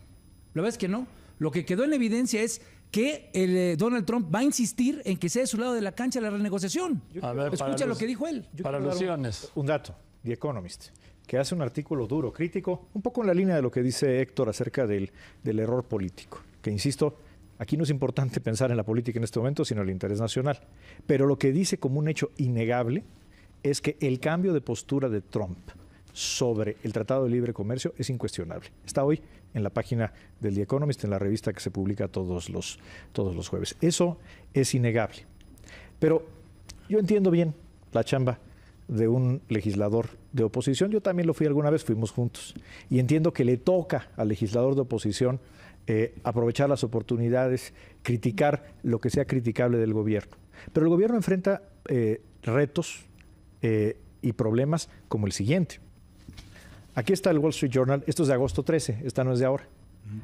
La verdad es que no. Lo que quedó en evidencia es que Donald Trump va a insistir en que sea de su lado de la cancha la renegociación. Escucha lo que dijo él. Para alusiones. Un dato, The Economist, que hace un artículo duro, crítico, un poco en la línea de lo que dice Héctor acerca del error político, que insisto, aquí no es importante pensar en la política en este momento, sino el interés nacional. Pero lo que dice como un hecho innegable es que el cambio de postura de Trump sobre el Tratado de Libre Comercio es incuestionable. Está hoy en la página del The Economist, en la revista que se publica todos los jueves. Eso es innegable. Pero yo entiendo bien la chamba de un legislador de oposición. Yo también lo fui alguna vez, fuimos juntos. Y entiendo que le toca al legislador de oposición aprovechar las oportunidades, criticar lo que sea criticable del gobierno. Pero el gobierno enfrenta retos y problemas como el siguiente. Aquí está el Wall Street Journal, esto es de agosto 13, esta no es de ahora.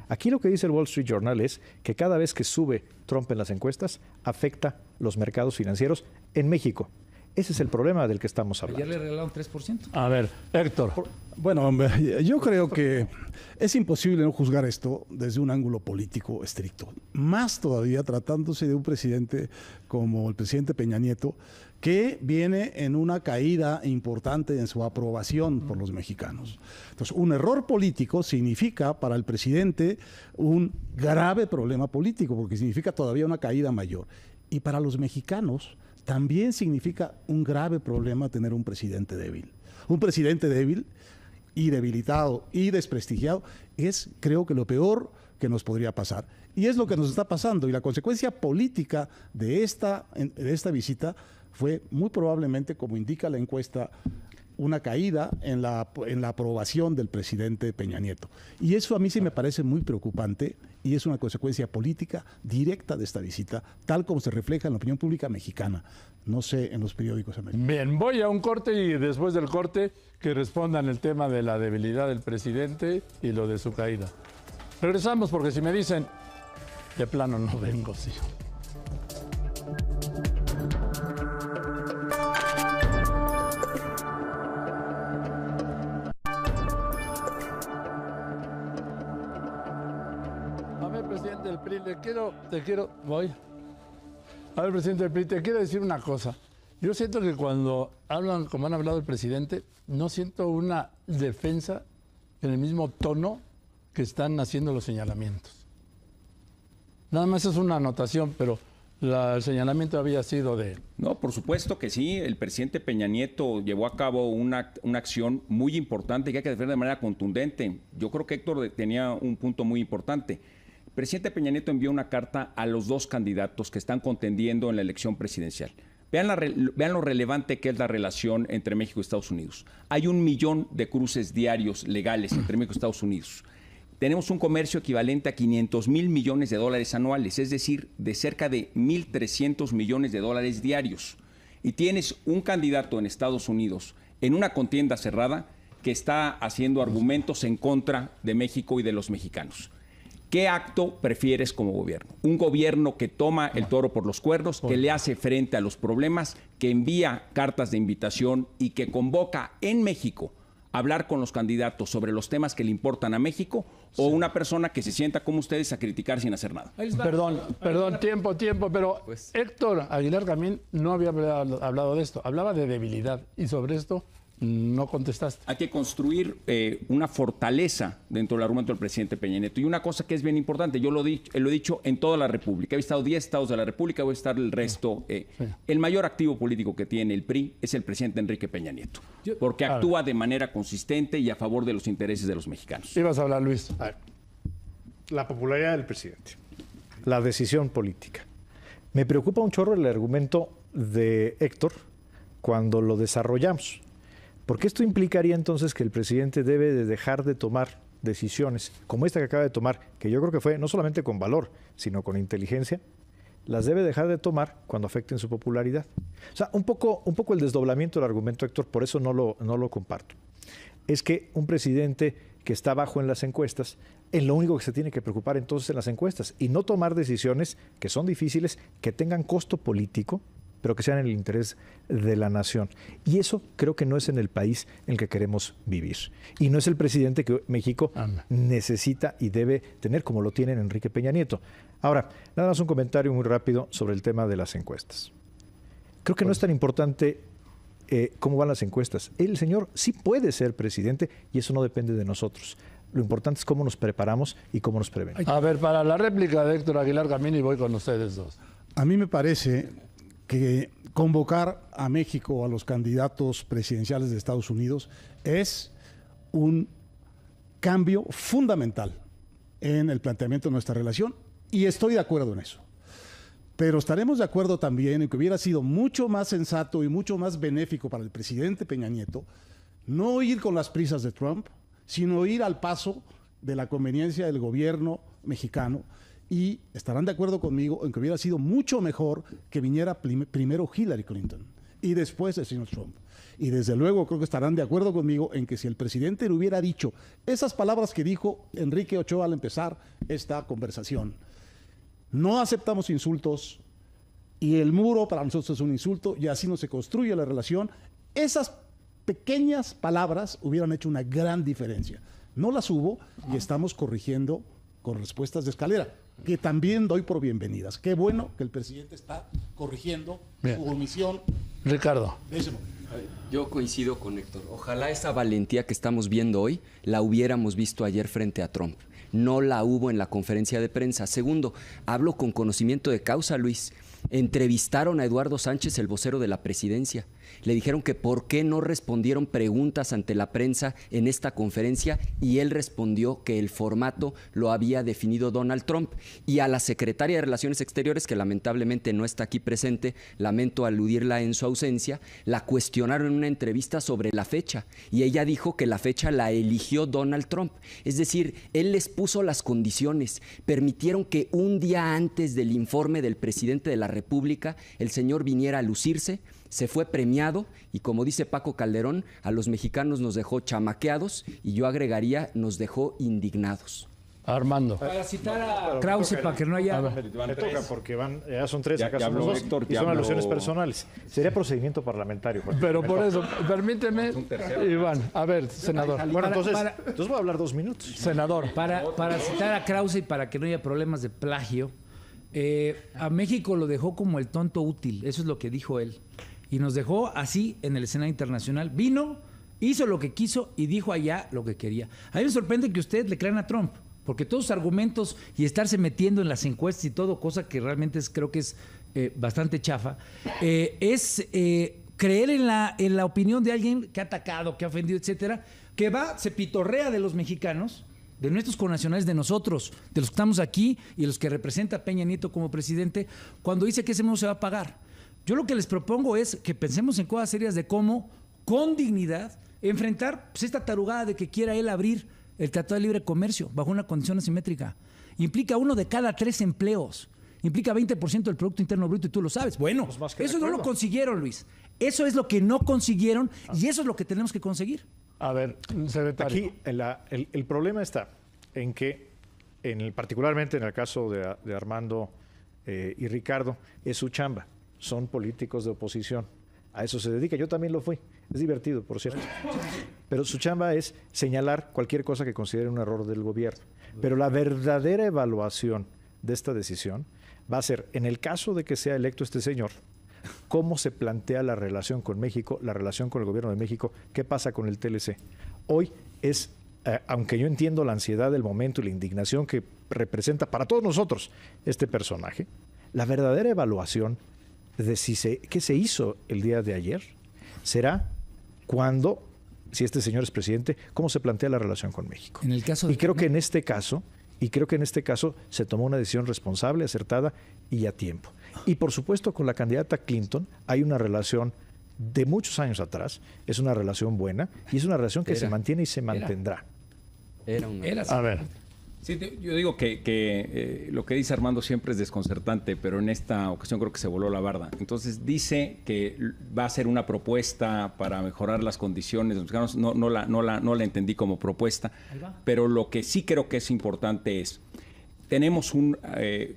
Aquí lo que dice el Wall Street Journal es que cada vez que sube Trump en las encuestas, afecta los mercados financieros en México. Ese es el problema del que estamos hablando. Ayer le regalaron 3%. A ver, Héctor. Bueno, yo creo que es imposible no juzgar esto desde un ángulo político estricto. Más todavía tratándose de un presidente como el presidente Peña Nieto, que viene en una caída importante en su aprobación por los mexicanos. Entonces, un error político significa para el presidente un grave problema político, porque significa todavía una caída mayor. Y para los mexicanos también significa un grave problema tener un presidente débil. Un presidente débil y debilitado y desprestigiado es, creo que, lo peor que nos podría pasar. Y es lo que nos está pasando. Y la consecuencia política de esta visita fue muy probablemente, como indica la encuesta, una caída en la aprobación del presidente Peña Nieto. Y eso a mí sí me parece muy preocupante y es una consecuencia política directa de esta visita, tal como se refleja en la opinión pública mexicana, no sé, en los periódicos americanos. Bien, voy a un corte y después del corte que respondan el tema de la debilidad del presidente y lo de su caída. Regresamos porque si me dicen, de plano no vengo, sí. Presidente del PRI, A ver, presidente del PRI, te quiero decir una cosa. Yo siento que cuando hablan, como han hablado el presidente, no siento una defensa en el mismo tono que están haciendo los señalamientos. Nada más es una anotación, pero el señalamiento había sido de... No, por supuesto que sí. El presidente Peña Nieto llevó a cabo una acción muy importante que hay que defender de manera contundente. Yo creo que Héctor tenía un punto muy importante. El presidente Peña Nieto envió una carta a los dos candidatos que están contendiendo en la elección presidencial. Vean lo relevante que es la relación entre México y Estados Unidos. Hay 1 millón de cruces diarios legales entre México y Estados Unidos. Tenemos un comercio equivalente a 500,000 millones de dólares anuales, es decir, de cerca de 1,300 millones de dólares diarios. Y tienes un candidato en Estados Unidos en una contienda cerrada que está haciendo argumentos en contra de México y de los mexicanos. ¿Qué acto prefieres como gobierno? Un gobierno que toma el toro por los cuernos, que le hace frente a los problemas, que envía cartas de invitación y que convoca en México a hablar con los candidatos sobre los temas que le importan a México, o una persona que se sienta como ustedes a criticar sin hacer nada. Perdón, tiempo, pero pues, Héctor Aguilar Camín no había hablado de esto, hablaba de debilidad y sobre esto no contestaste. Hay que construir una fortaleza dentro del argumento del presidente Peña Nieto. Y una cosa que es bien importante, yo lo he dicho en toda la República. He visitado 10 estados de la República, voy a estar el resto. El mayor activo político que tiene el PRI es el presidente Enrique Peña Nieto, porque actúa de manera consistente y a favor de los intereses de los mexicanos. Ibas a hablar, Luis. A ver, la popularidad del presidente, la decisión política. Me preocupa un chorro el argumento de Héctor cuando lo desarrollamos. Porque esto implicaría entonces que el presidente debe de dejar de tomar decisiones como esta que acaba de tomar, que yo creo que fue no solamente con valor, sino con inteligencia, las debe dejar de tomar cuando afecten su popularidad. O sea, un poco el desdoblamiento del argumento, Héctor, por eso no lo comparto. Es que un presidente que está bajo en las encuestas, en lo único que se tiene que preocupar entonces en las encuestas y no tomar decisiones que son difíciles, que tengan costo político, pero que sean en el interés de la nación. Y eso creo que no es en el país en el que queremos vivir. Y no es el presidente que México necesita y debe tener, como lo tiene Enrique Peña Nieto. Ahora, nada más un comentario muy rápido sobre el tema de las encuestas. Creo que no es tan importante cómo van las encuestas. El señor sí puede ser presidente y eso no depende de nosotros. Lo importante es cómo nos preparamos y cómo nos prevenimos. A ver, para la réplica de Héctor Aguilar Camini voy con ustedes dos. A mí me parece que convocar a México a los candidatos presidenciales de Estados Unidos es un cambio fundamental en el planteamiento de nuestra relación y estoy de acuerdo en eso. Pero estaremos de acuerdo también en que hubiera sido mucho más sensato y mucho más benéfico para el presidente Peña Nieto no ir con las prisas de Trump, sino ir al paso de la conveniencia del gobierno mexicano. Y estarán de acuerdo conmigo en que hubiera sido mucho mejor que viniera primero Hillary Clinton y después el señor Trump. Y desde luego creo que estarán de acuerdo conmigo en que si el presidente le hubiera dicho esas palabras que dijo Enrique Ochoa al empezar esta conversación: no aceptamos insultos y el muro para nosotros es un insulto y así no se construye la relación, esas pequeñas palabras hubieran hecho una gran diferencia. No las hubo y estamos corrigiendo con respuestas de escalera, que también doy por bienvenidas. Qué bueno que el presidente está corrigiendo su omisión. Ricardo. De ese momento. Yo coincido con Héctor. Ojalá esa valentía que estamos viendo hoy la hubiéramos visto ayer frente a Trump. No la hubo en la conferencia de prensa. Segundo, hablo con conocimiento de causa, Luis. Entrevistaron a Eduardo Sánchez, el vocero de la presidencia. Le dijeron que por qué no respondieron preguntas ante la prensa en esta conferencia y él respondió que el formato lo había definido Donald Trump. Y a la secretaria de Relaciones Exteriores, que lamentablemente no está aquí presente, lamento aludirla en su ausencia, la cuestionaron en una entrevista sobre la fecha y ella dijo que la fecha la eligió Donald Trump. Es decir, él les puso las condiciones, permitieron que un día antes del informe del presidente de la República el señor viniera a lucirse. Se fue premiado y, como dice Paco Calderón, a los mexicanos nos dejó chamaqueados y yo agregaría, nos dejó indignados. Armando. Para citar a Krause, para que no haya... Me toca porque ya son tres, acá son habló dos, Héctor, y son alusiones personales. Sería procedimiento parlamentario. Pero por eso, permíteme, Iván, a ver, senador. Bueno, entonces voy a hablar 2 minutos. Senador. Para citar a Krause y para que no haya problemas de plagio, a México lo dejó como el tonto útil, eso es lo que dijo él. Y nos dejó así en el escenario internacional. Vino, hizo lo que quiso y dijo allá lo que quería. A mí me sorprende que ustedes le crean a Trump, porque todos sus argumentos y estarse metiendo en las encuestas y todo, cosa que realmente creo que es bastante chafa, es creer en la opinión de alguien que ha atacado, que ha ofendido, etcétera, que se pitorrea de los mexicanos, de nuestros connacionales, de nosotros, de los que estamos aquí y de los que representa a Peña Nieto como presidente, cuando dice que ese no se va a pagar. Yo lo que les propongo es que pensemos en cosas serias de cómo, con dignidad, enfrentar esta tarugada de que quiera él abrir el Tratado de Libre Comercio bajo una condición asimétrica. Implica 1 de cada 3 empleos. Implica 20% del Producto Interno Bruto y tú lo sabes. Bueno, eso no lo consiguieron, Luis. Eso es lo que no consiguieron y eso es lo que tenemos que conseguir. A ver, secretario. Aquí el problema está en que, particularmente en el caso de Armando y Ricardo, es su chamba. Son políticos de oposición. A eso se dedica. Yo también lo fui. Es divertido, por cierto. Pero su chamba es señalar cualquier cosa que considere un error del gobierno. Pero la verdadera evaluación de esta decisión va a ser, en el caso de que sea electo este señor, cómo se plantea la relación con México, la relación con el gobierno de México, qué pasa con el TLC. Hoy es, aunque yo entiendo la ansiedad del momento y la indignación que representa para todos nosotros este personaje, la verdadera evaluación de qué se hizo el día de ayer será cuando, si este señor es presidente, cómo se plantea la relación con México. En el caso creo que en este caso se tomó una decisión responsable, acertada y a tiempo. Y por supuesto con la candidata Clinton hay una relación de muchos años atrás, es una relación buena y es una relación que se mantiene y se mantendrá. A ver, Sí, yo digo que lo que dice Armando siempre es desconcertante, pero en esta ocasión creo que se voló la barda. Entonces dice que va a hacer una propuesta para mejorar las condiciones de los mexicanos. No la entendí como propuesta, pero lo que sí creo que es importante es, tenemos un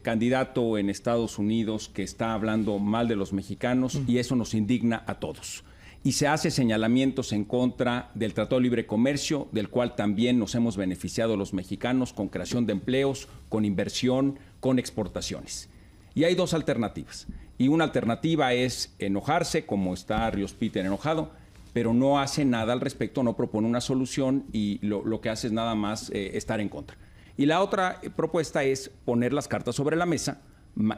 candidato en Estados Unidos que está hablando mal de los mexicanos y eso nos indigna a todos. Y se hace señalamientos en contra del Tratado de Libre Comercio, del cual también nos hemos beneficiado los mexicanos con creación de empleos, con inversión, con exportaciones. Y hay dos alternativas. Y una alternativa es enojarse, como está Ríos Peter enojado, pero no hace nada al respecto, no propone una solución y lo que hace es nada más estar en contra. Y la otra propuesta es poner las cartas sobre la mesa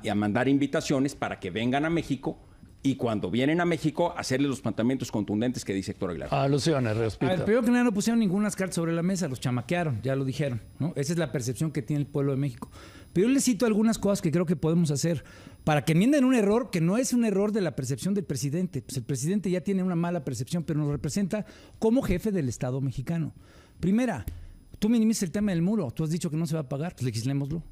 y a mandar invitaciones para que vengan a México y cuando vienen a México hacerles los planteamientos contundentes que dice Héctor Aguilar. Alusiones, respecto. Primero que nada no pusieron ninguna cartas sobre la mesa, los chamaquearon, ya lo dijeron, ¿no? Esa es la percepción que tiene el pueblo de México. Pero yo les cito algunas cosas que creo que podemos hacer para que enmienden un error que no es un error de la percepción del presidente. Pues el presidente ya tiene una mala percepción, pero nos representa como jefe del Estado mexicano. Primera, tú minimizas el tema del muro, tú has dicho que no se va a pagar, pues legislémoslo.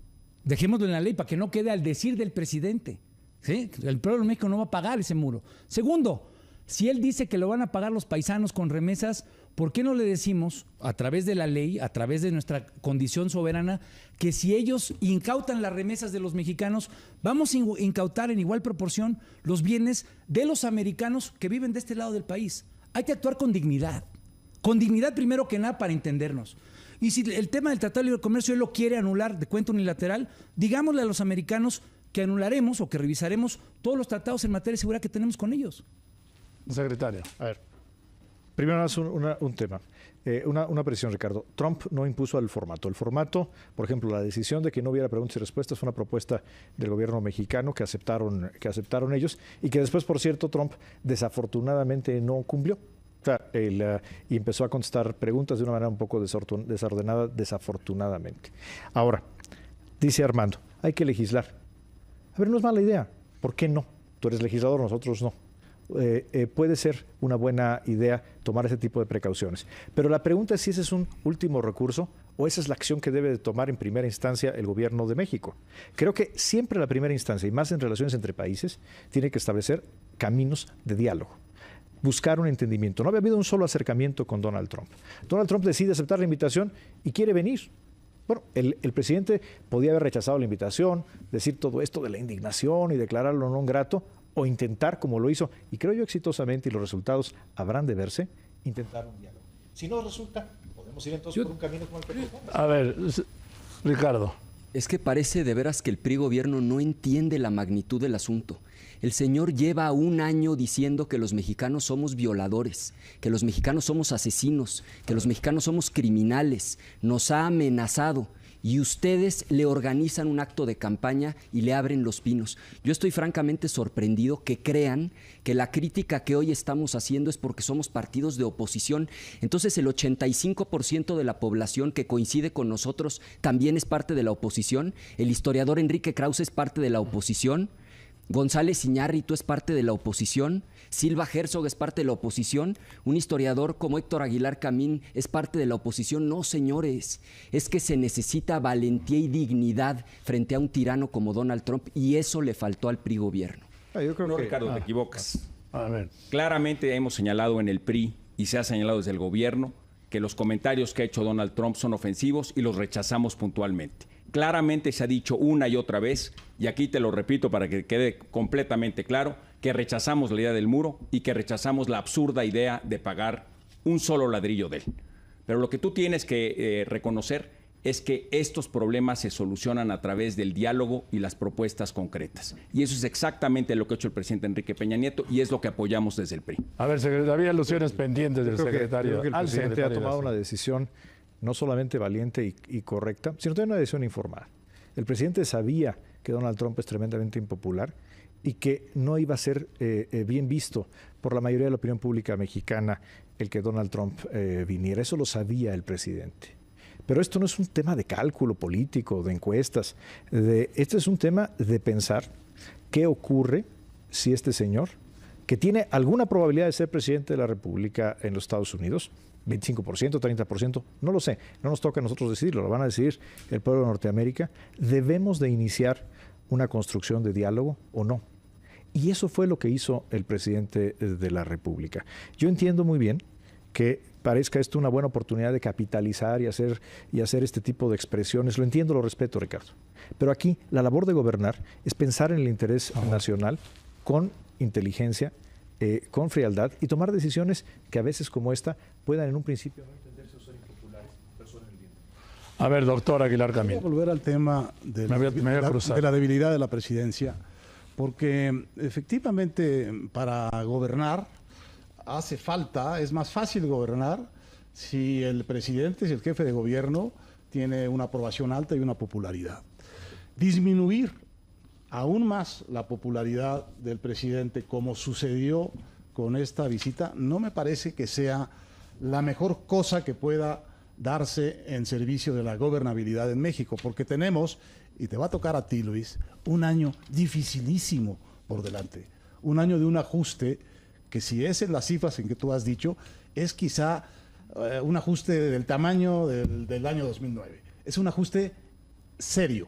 Dejémoslo en la ley para que no quede al decir del presidente. ¿Sí? El pueblo de México no va a pagar ese muro. Segundo, si él dice que lo van a pagar los paisanos con remesas, ¿por qué no le decimos, a través de la ley, a través de nuestra condición soberana, que si ellos incautan las remesas de los mexicanos, vamos a incautar en igual proporción los bienes de los americanos que viven de este lado del país? Hay que actuar con dignidad. Con dignidad primero que nada para entendernos. Y si el tema del Tratado de Libre Comercio él lo quiere anular de cuenta unilateral, digámosle a los americanos que anularemos o que revisaremos todos los tratados en materia de seguridad que tenemos con ellos. Secretario. A ver, primero un tema. Una precisión, Ricardo. Trump no impuso el formato. El formato, por ejemplo, la decisión de que no hubiera preguntas y respuestas fue una propuesta del gobierno mexicano que aceptaron ellos y que después, por cierto, Trump desafortunadamente no cumplió. O sea, y empezó a contestar preguntas de una manera un poco desordenada, desafortunadamente. Ahora, dice Armando, hay que legislar. A ver, no es mala idea. ¿Por qué no? Tú eres legislador, nosotros no. Puede ser una buena idea tomar ese tipo de precauciones. Pero la pregunta es si ese es un último recurso o esa es la acción que debe de tomar en primera instancia el gobierno de México. Creo que siempre la primera instancia, y más en relaciones entre países, tiene que establecer caminos de diálogo. Buscar un entendimiento. No había habido un solo acercamiento con Donald Trump. Donald Trump decide aceptar la invitación y quiere venir. Bueno, el presidente podía haber rechazado la invitación, decir todo esto de la indignación y declararlo non grato, o intentar, como lo hizo, y creo yo exitosamente, y los resultados habrán de verse, intentar un diálogo. Si no resulta, podemos ir entonces por un camino como el que propongas. A ver, Ricardo. Es que parece de veras que el PRI gobierno no entiende la magnitud del asunto. El señor lleva un año diciendo que los mexicanos somos violadores, que los mexicanos somos asesinos, que los mexicanos somos criminales. Nos ha amenazado y ustedes le organizan un acto de campaña y le abren los pinos. Yo estoy francamente sorprendido que crean que la crítica que hoy estamos haciendo es porque somos partidos de oposición. Entonces el 85% de la población que coincide con nosotros también es parte de la oposición. El historiador Enrique Krause es parte de la oposición. González Iñárritu es parte de la oposición, Silva Herzog es parte de la oposición, un historiador como Héctor Aguilar Camín es parte de la oposición. No, señores, es que se necesita valentía y dignidad frente a un tirano como Donald Trump y eso le faltó al PRI gobierno. Yo creo que Ricardo, te equivocas. A ver. Claramente hemos señalado en el PRI y se ha señalado desde el gobierno que los comentarios que ha hecho Donald Trump son ofensivos y los rechazamos puntualmente. Claramente se ha dicho una y otra vez, y aquí te lo repito para que quede completamente claro, que rechazamos la idea del muro y que rechazamos la absurda idea de pagar un solo ladrillo de él. Pero lo que tú tienes que reconocer es que estos problemas se solucionan a través del diálogo y las propuestas concretas. Y eso es exactamente lo que ha hecho el presidente Enrique Peña Nieto y es lo que apoyamos desde el PRI. A ver, secretario, había alusiones pendientes del secretario. Creo que el presidente ha tomado una decisión no solamente valiente y correcta, sino también una decisión informada. El presidente sabía que Donald Trump es tremendamente impopular y que no iba a ser bien visto por la mayoría de la opinión pública mexicana el que Donald Trump viniera. Eso lo sabía el presidente. Pero esto no es un tema de cálculo político, de encuestas. Este es un tema de pensar qué ocurre si este señor, que tiene alguna probabilidad de ser presidente de la República en los Estados Unidos, 25%, 30%, no lo sé, no nos toca a nosotros decidirlo, lo van a decidir el pueblo de Norteamérica. ¿Debemos de iniciar una construcción de diálogo o no? Y eso fue lo que hizo el presidente de la República. Yo entiendo muy bien que parezca esto una buena oportunidad de capitalizar y hacer este tipo de expresiones. Lo entiendo, lo respeto, Ricardo. Pero aquí la labor de gobernar es pensar en el interés nacional con inteligencia, con frialdad y tomar decisiones que a veces como esta puedan en un principio no entenderse o ser impopulares. A ver, doctor Aguilar Camín. Voy a volver al tema de la debilidad de la presidencia, porque efectivamente para gobernar hace falta, es más fácil gobernar si el presidente, si el jefe de gobierno tiene una aprobación alta y una popularidad. Disminuir aún más la popularidad del presidente, como sucedió con esta visita, no me parece que sea la mejor cosa que pueda darse en servicio de la gobernabilidad en México, porque tenemos, y te va a tocar a ti, Luis, un año dificilísimo por delante, un año de un ajuste que, si es en las cifras en que tú has dicho, es quizá un ajuste del tamaño del año 2009. Es un ajuste serio.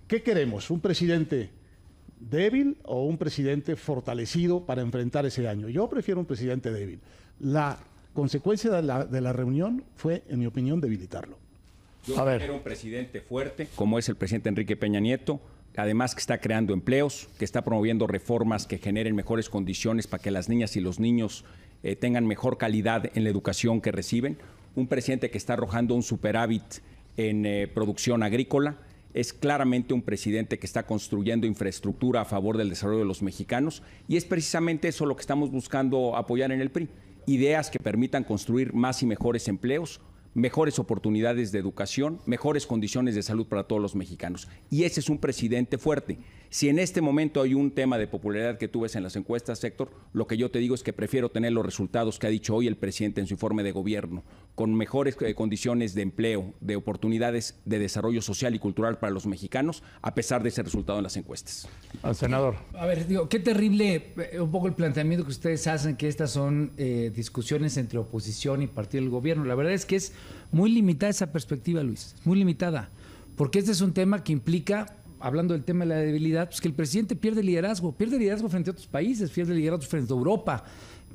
¿Qué queremos? ¿Un presidente débil o un presidente fortalecido para enfrentar ese año? Yo prefiero un presidente débil. La consecuencia de la reunión fue, en mi opinión, debilitarlo. Yo prefiero un presidente fuerte, como es el presidente Enrique Peña Nieto, además que está creando empleos, que está promoviendo reformas que generen mejores condiciones para que las niñas y los niños tengan mejor calidad en la educación que reciben. Un presidente que está arrojando un superávit en producción agrícola. Es claramente un presidente que está construyendo infraestructura a favor del desarrollo de los mexicanos, y es precisamente eso lo que estamos buscando apoyar en el PRI. Ideas que permitan construir más y mejores empleos, mejores oportunidades de educación, mejores condiciones de salud para todos los mexicanos. Y ese es un presidente fuerte. Si en este momento hay un tema de popularidad que tú ves en las encuestas, Héctor, lo que yo te digo es que prefiero tener los resultados que ha dicho hoy el presidente en su informe de gobierno, con mejores condiciones de empleo, de oportunidades de desarrollo social y cultural para los mexicanos, a pesar de ese resultado en las encuestas. Al senador. A ver, digo, qué terrible un poco el planteamiento que ustedes hacen, que estas son discusiones entre oposición y partido del gobierno. La verdad es que es muy limitada esa perspectiva, Luis, muy limitada, porque este es un tema que implica, hablando del tema de la debilidad, pues que el presidente pierde liderazgo frente a otros países, pierde liderazgo frente a Europa,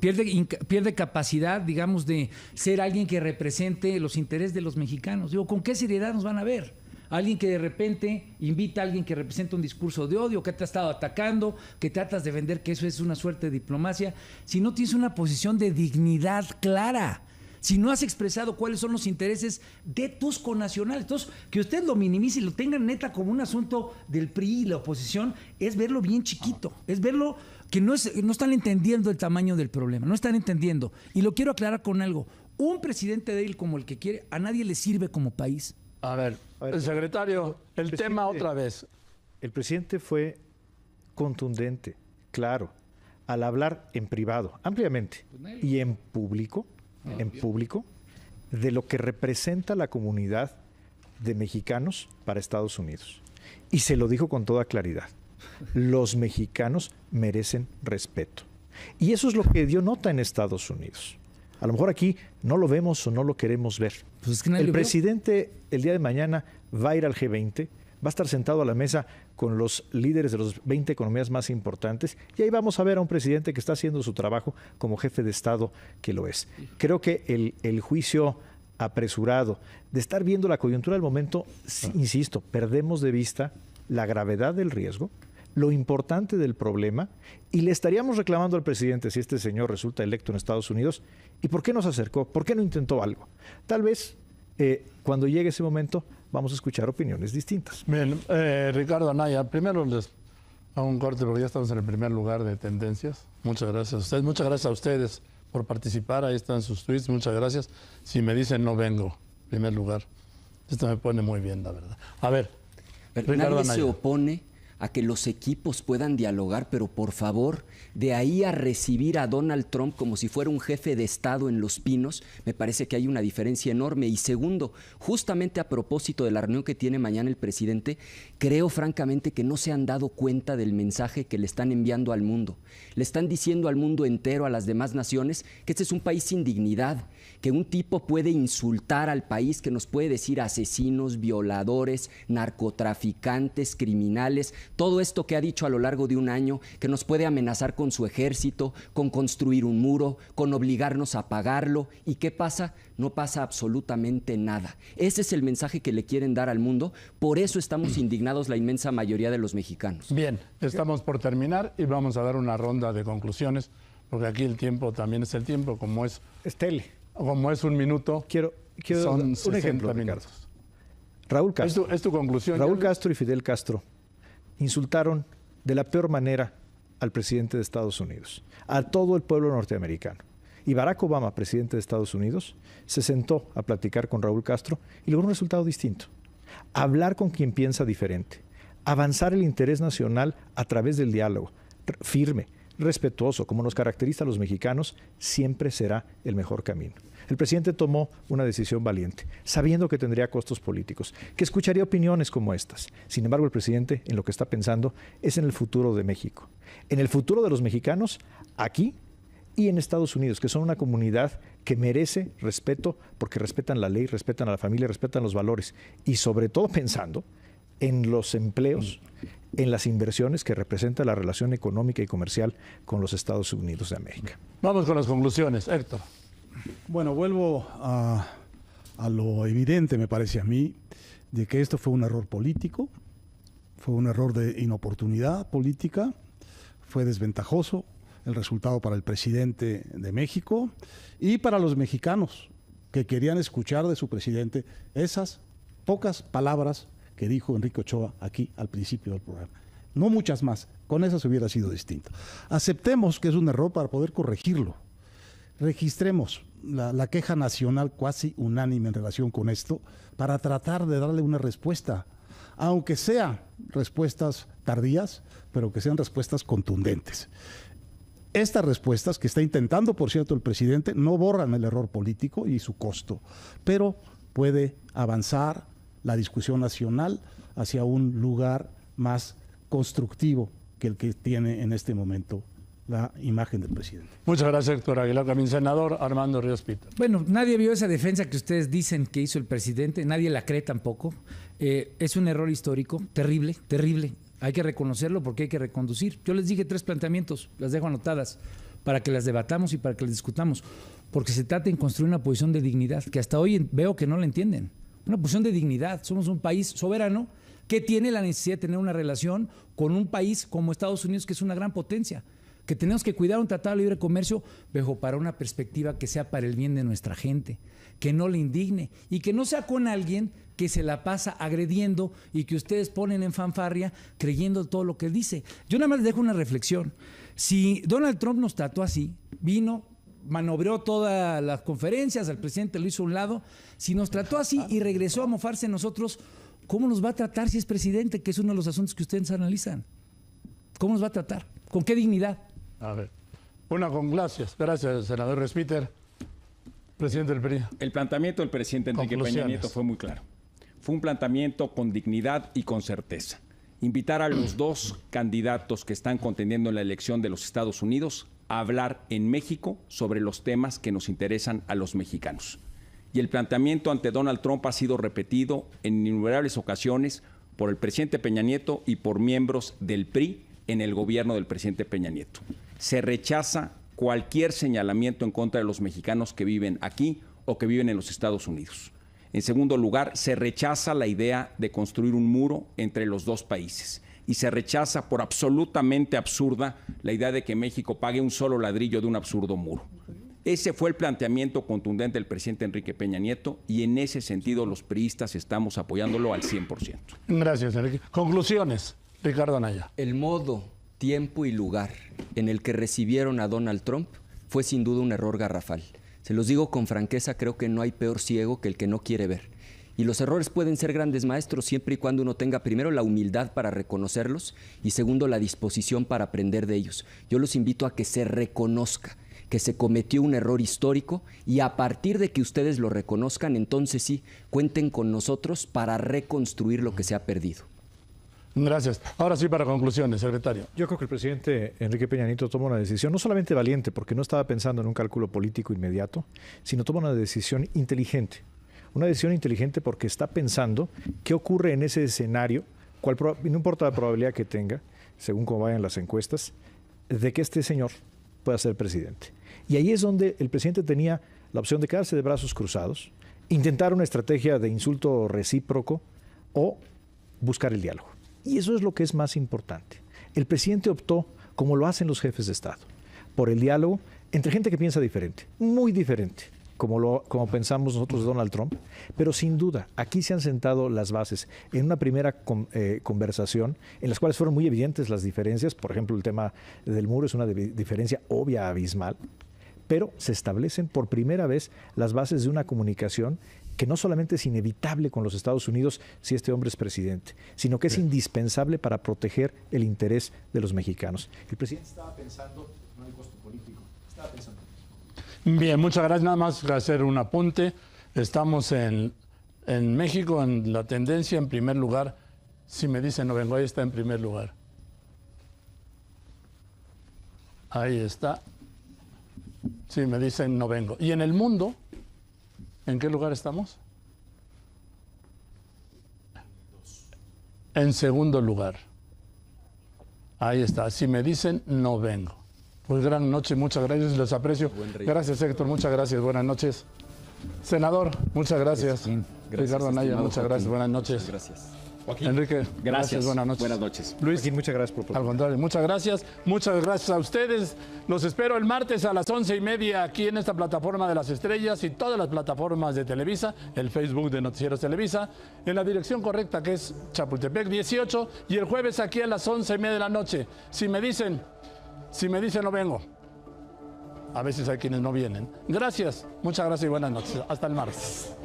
pierde capacidad, digamos, de ser alguien que represente los intereses de los mexicanos. Digo, ¿con qué seriedad nos van a ver? Alguien que de repente invita a alguien que representa un discurso de odio, que te ha estado atacando, que tratas de vender que eso es una suerte de diplomacia, si no tienes una posición de dignidad clara, si no has expresado cuáles son los intereses de tus connacionales. Entonces, que usted lo minimice y lo tengan neta como un asunto del PRI y la oposición, es verlo bien chiquito, es verlo que no están entendiendo el tamaño del problema, no están entendiendo. Y lo quiero aclarar con algo. Un presidente débil como el que quiere, a nadie le sirve como país. A ver, el secretario, el tema otra vez. El presidente fue contundente, claro, al hablar en privado, ampliamente, y en público, de lo que representa la comunidad de mexicanos para Estados Unidos. Y se lo dijo con toda claridad. Los mexicanos merecen respeto. Y eso es lo que dio nota en Estados Unidos. A lo mejor aquí no lo vemos o no lo queremos ver. Pues es que el presidente el día de mañana va a ir al G20, va a estar sentado a la mesa con los líderes de las 20 economías más importantes, y ahí vamos a ver a un presidente que está haciendo su trabajo como jefe de Estado, que lo es. Creo que el juicio apresurado de estar viendo la coyuntura del momento, insisto, perdemos de vista la gravedad del riesgo, lo importante del problema, y le estaríamos reclamando al presidente, si este señor resulta electo en Estados Unidos, ¿y por qué no se acercó? ¿Por qué no intentó algo? Tal vez cuando llegue ese momento vamos a escuchar opiniones distintas. Bien, Ricardo Anaya, primero les hago un corte porque ya estamos en el primer lugar de tendencias. Muchas gracias a ustedes, muchas gracias a ustedes por participar, ahí están sus tweets, muchas gracias. Si me dicen no vengo, en primer lugar, esto me pone muy bien, la verdad. A ver, Ricardo Anaya. Nadie se opone a que los equipos puedan dialogar, pero por favor, de ahí a recibir a Donald Trump como si fuera un jefe de Estado en Los Pinos, me parece que hay una diferencia enorme. Y segundo, justamente a propósito de la reunión que tiene mañana el presidente, creo francamente que no se han dado cuenta del mensaje que le están enviando al mundo. Le están diciendo al mundo entero, a las demás naciones, que este es un país sin dignidad, que un tipo puede insultar al país, que nos puede decir asesinos, violadores, narcotraficantes, criminales, todo esto que ha dicho a lo largo de un año, que nos puede amenazar con su ejército, con construir un muro, con obligarnos a pagarlo. ¿Y qué pasa? No pasa absolutamente nada. Ese es el mensaje que le quieren dar al mundo. Por eso estamos indignados la inmensa mayoría de los mexicanos. Bien, estamos por terminar y vamos a dar una ronda de conclusiones, porque aquí el tiempo también es el tiempo, como es un minuto, son un 60 ejemplo, minutos. Ricardo. Raúl Castro. Es tu conclusión. Raúl Castro y Fidel Castro insultaron de la peor manera al presidente de Estados Unidos, a todo el pueblo norteamericano. Y Barack Obama, presidente de Estados Unidos, se sentó a platicar con Raúl Castro y logró un resultado distinto. Hablar con quien piensa diferente, avanzar el interés nacional a través del diálogo, firme, respetuoso, como nos caracteriza a los mexicanos, siempre será el mejor camino. El presidente tomó una decisión valiente, sabiendo que tendría costos políticos, que escucharía opiniones como estas. Sin embargo, el presidente en lo que está pensando es en el futuro de México, en el futuro de los mexicanos aquí y en Estados Unidos, que son una comunidad que merece respeto porque respetan la ley, respetan a la familia, respetan los valores y sobre todo pensando en los empleos, en las inversiones que representa la relación económica y comercial con los Estados Unidos de América. Vamos con las conclusiones, Héctor. Bueno, vuelvo a lo evidente, me parece a mí, de que esto fue un error político, fue un error de inoportunidad política, fue desventajoso el resultado para el presidente de México y para los mexicanos que querían escuchar de su presidente esas pocas palabras que dijo Enrique Ochoa aquí al principio del programa. No muchas más, con esas hubiera sido distinto. Aceptemos que es un error para poder corregirlo. Registremos la queja nacional casi unánime en relación con esto para tratar de darle una respuesta, aunque sean respuestas tardías, pero que sean respuestas contundentes. Estas respuestas que está intentando, por cierto, el presidente, no borran el error político y su costo, pero puede avanzar la discusión nacional hacia un lugar más constructivo que el que tiene en este momento la imagen del presidente. Muchas gracias, Héctor Aguilar. También senador Armando Ríos Peter. Bueno, nadie vio esa defensa que ustedes dicen que hizo el presidente, nadie la cree tampoco. Es un error histórico, terrible, terrible. Hay que reconocerlo porque hay que reconducir. Yo les dije 3 planteamientos, las dejo anotadas, para que las debatamos y para que las discutamos, porque se trata de construir una posición de dignidad, que hasta hoy veo que no la entienden. Una posición de dignidad. Somos un país soberano que tiene la necesidad de tener una relación con un país como Estados Unidos, que es una gran potencia, que tenemos que cuidar un tratado de libre comercio, pero para una perspectiva que sea para el bien de nuestra gente, que no le indigne y que no sea con alguien que se la pasa agrediendo y que ustedes ponen en fanfarria creyendo todo lo que dice. Yo nada más les dejo una reflexión. Si Donald Trump nos trató así, vino, maniobró todas las conferencias, al presidente lo hizo a un lado, si nos trató así y regresó a mofarse en nosotros, ¿cómo nos va a tratar si es presidente? Que es uno de los asuntos que ustedes analizan. ¿Cómo nos va a tratar? ¿Con qué dignidad? A ver, gracias, senador Ríos Peter. Presidente del PRI. El planteamiento del presidente Enrique Peña Nieto fue muy claro. Fue un planteamiento con dignidad y con certeza. Invitar a los 2 candidatos que están contendiendo en la elección de los Estados Unidos a hablar en México sobre los temas que nos interesan a los mexicanos. Y el planteamiento ante Donald Trump ha sido repetido en innumerables ocasiones por el presidente Peña Nieto y por miembros del PRI en el gobierno del presidente Peña Nieto. Se rechaza cualquier señalamiento en contra de los mexicanos que viven aquí o que viven en los Estados Unidos. En segundo lugar, se rechaza la idea de construir un muro entre los 2 países y se rechaza por absolutamente absurda la idea de que México pague un solo ladrillo de un absurdo muro. Ese fue el planteamiento contundente del presidente Enrique Peña Nieto y en ese sentido los priistas estamos apoyándolo al 100%. Gracias, Enrique. Conclusiones, Ricardo Anaya. El modo, tiempo y lugar en el que recibieron a Donald Trump fue sin duda un error garrafal. Se los digo con franqueza, creo que no hay peor ciego que el que no quiere ver. Y los errores pueden ser grandes maestros siempre y cuando uno tenga primero la humildad para reconocerlos y segundo la disposición para aprender de ellos. Yo los invito a que se reconozca que se cometió un error histórico y a partir de que ustedes lo reconozcan, entonces sí, cuenten con nosotros para reconstruir lo que se ha perdido. Gracias. Ahora sí, para conclusiones, secretario. Yo creo que el presidente Enrique Peña Nieto toma una decisión no solamente valiente, porque no estaba pensando en un cálculo político inmediato, sino toma una decisión inteligente. Una decisión inteligente porque está pensando qué ocurre en ese escenario, no importa la probabilidad que tenga, según cómo vayan las encuestas, de que este señor pueda ser presidente. Y ahí es donde el presidente tenía la opción de quedarse de brazos cruzados, intentar una estrategia de insulto recíproco o buscar el diálogo. Y eso es lo que es más importante. El presidente optó, como lo hacen los jefes de Estado, por el diálogo entre gente que piensa diferente, muy diferente, como pensamos nosotros de Donald Trump, pero sin duda, aquí se han sentado las bases en una primera conversación en las cuales fueron muy evidentes las diferencias. Por ejemplo, el tema del muro es una diferencia obvia, abismal, pero se establecen por primera vez las bases de una comunicación que no solamente es inevitable con los Estados Unidos si este hombre es presidente, sino que es indispensable para proteger el interés de los mexicanos. El presidente estaba pensando no en el costo político, estaba pensando. Bien, muchas gracias. Nada más hacer un apunte. Estamos en México en la tendencia en primer lugar. Si me dicen no vengo, ahí está en primer lugar. Ahí está. Si me dicen no vengo. Y en el mundo, ¿en qué lugar estamos? En segundo lugar. Ahí está. Si me dicen no vengo. Pues gran noche, muchas gracias, les aprecio. Gracias, Héctor, muchas gracias, buenas noches. Senador, muchas gracias. Ricardo Anaya, muchas gracias, buenas noches. Gracias. Joaquín. Enrique, gracias, buenas noches. Buenas noches. Luis, Joaquín, muchas gracias por al contrario, muchas gracias a ustedes. Los espero el martes a las 11:30 aquí en esta plataforma de las estrellas y todas las plataformas de Televisa, el Facebook de Noticieros Televisa, en la dirección correcta que es Chapultepec 18 y el jueves aquí a las 11:30 de la noche. Si me dicen no vengo. A veces hay quienes no vienen. Gracias, muchas gracias y buenas noches. Hasta el martes.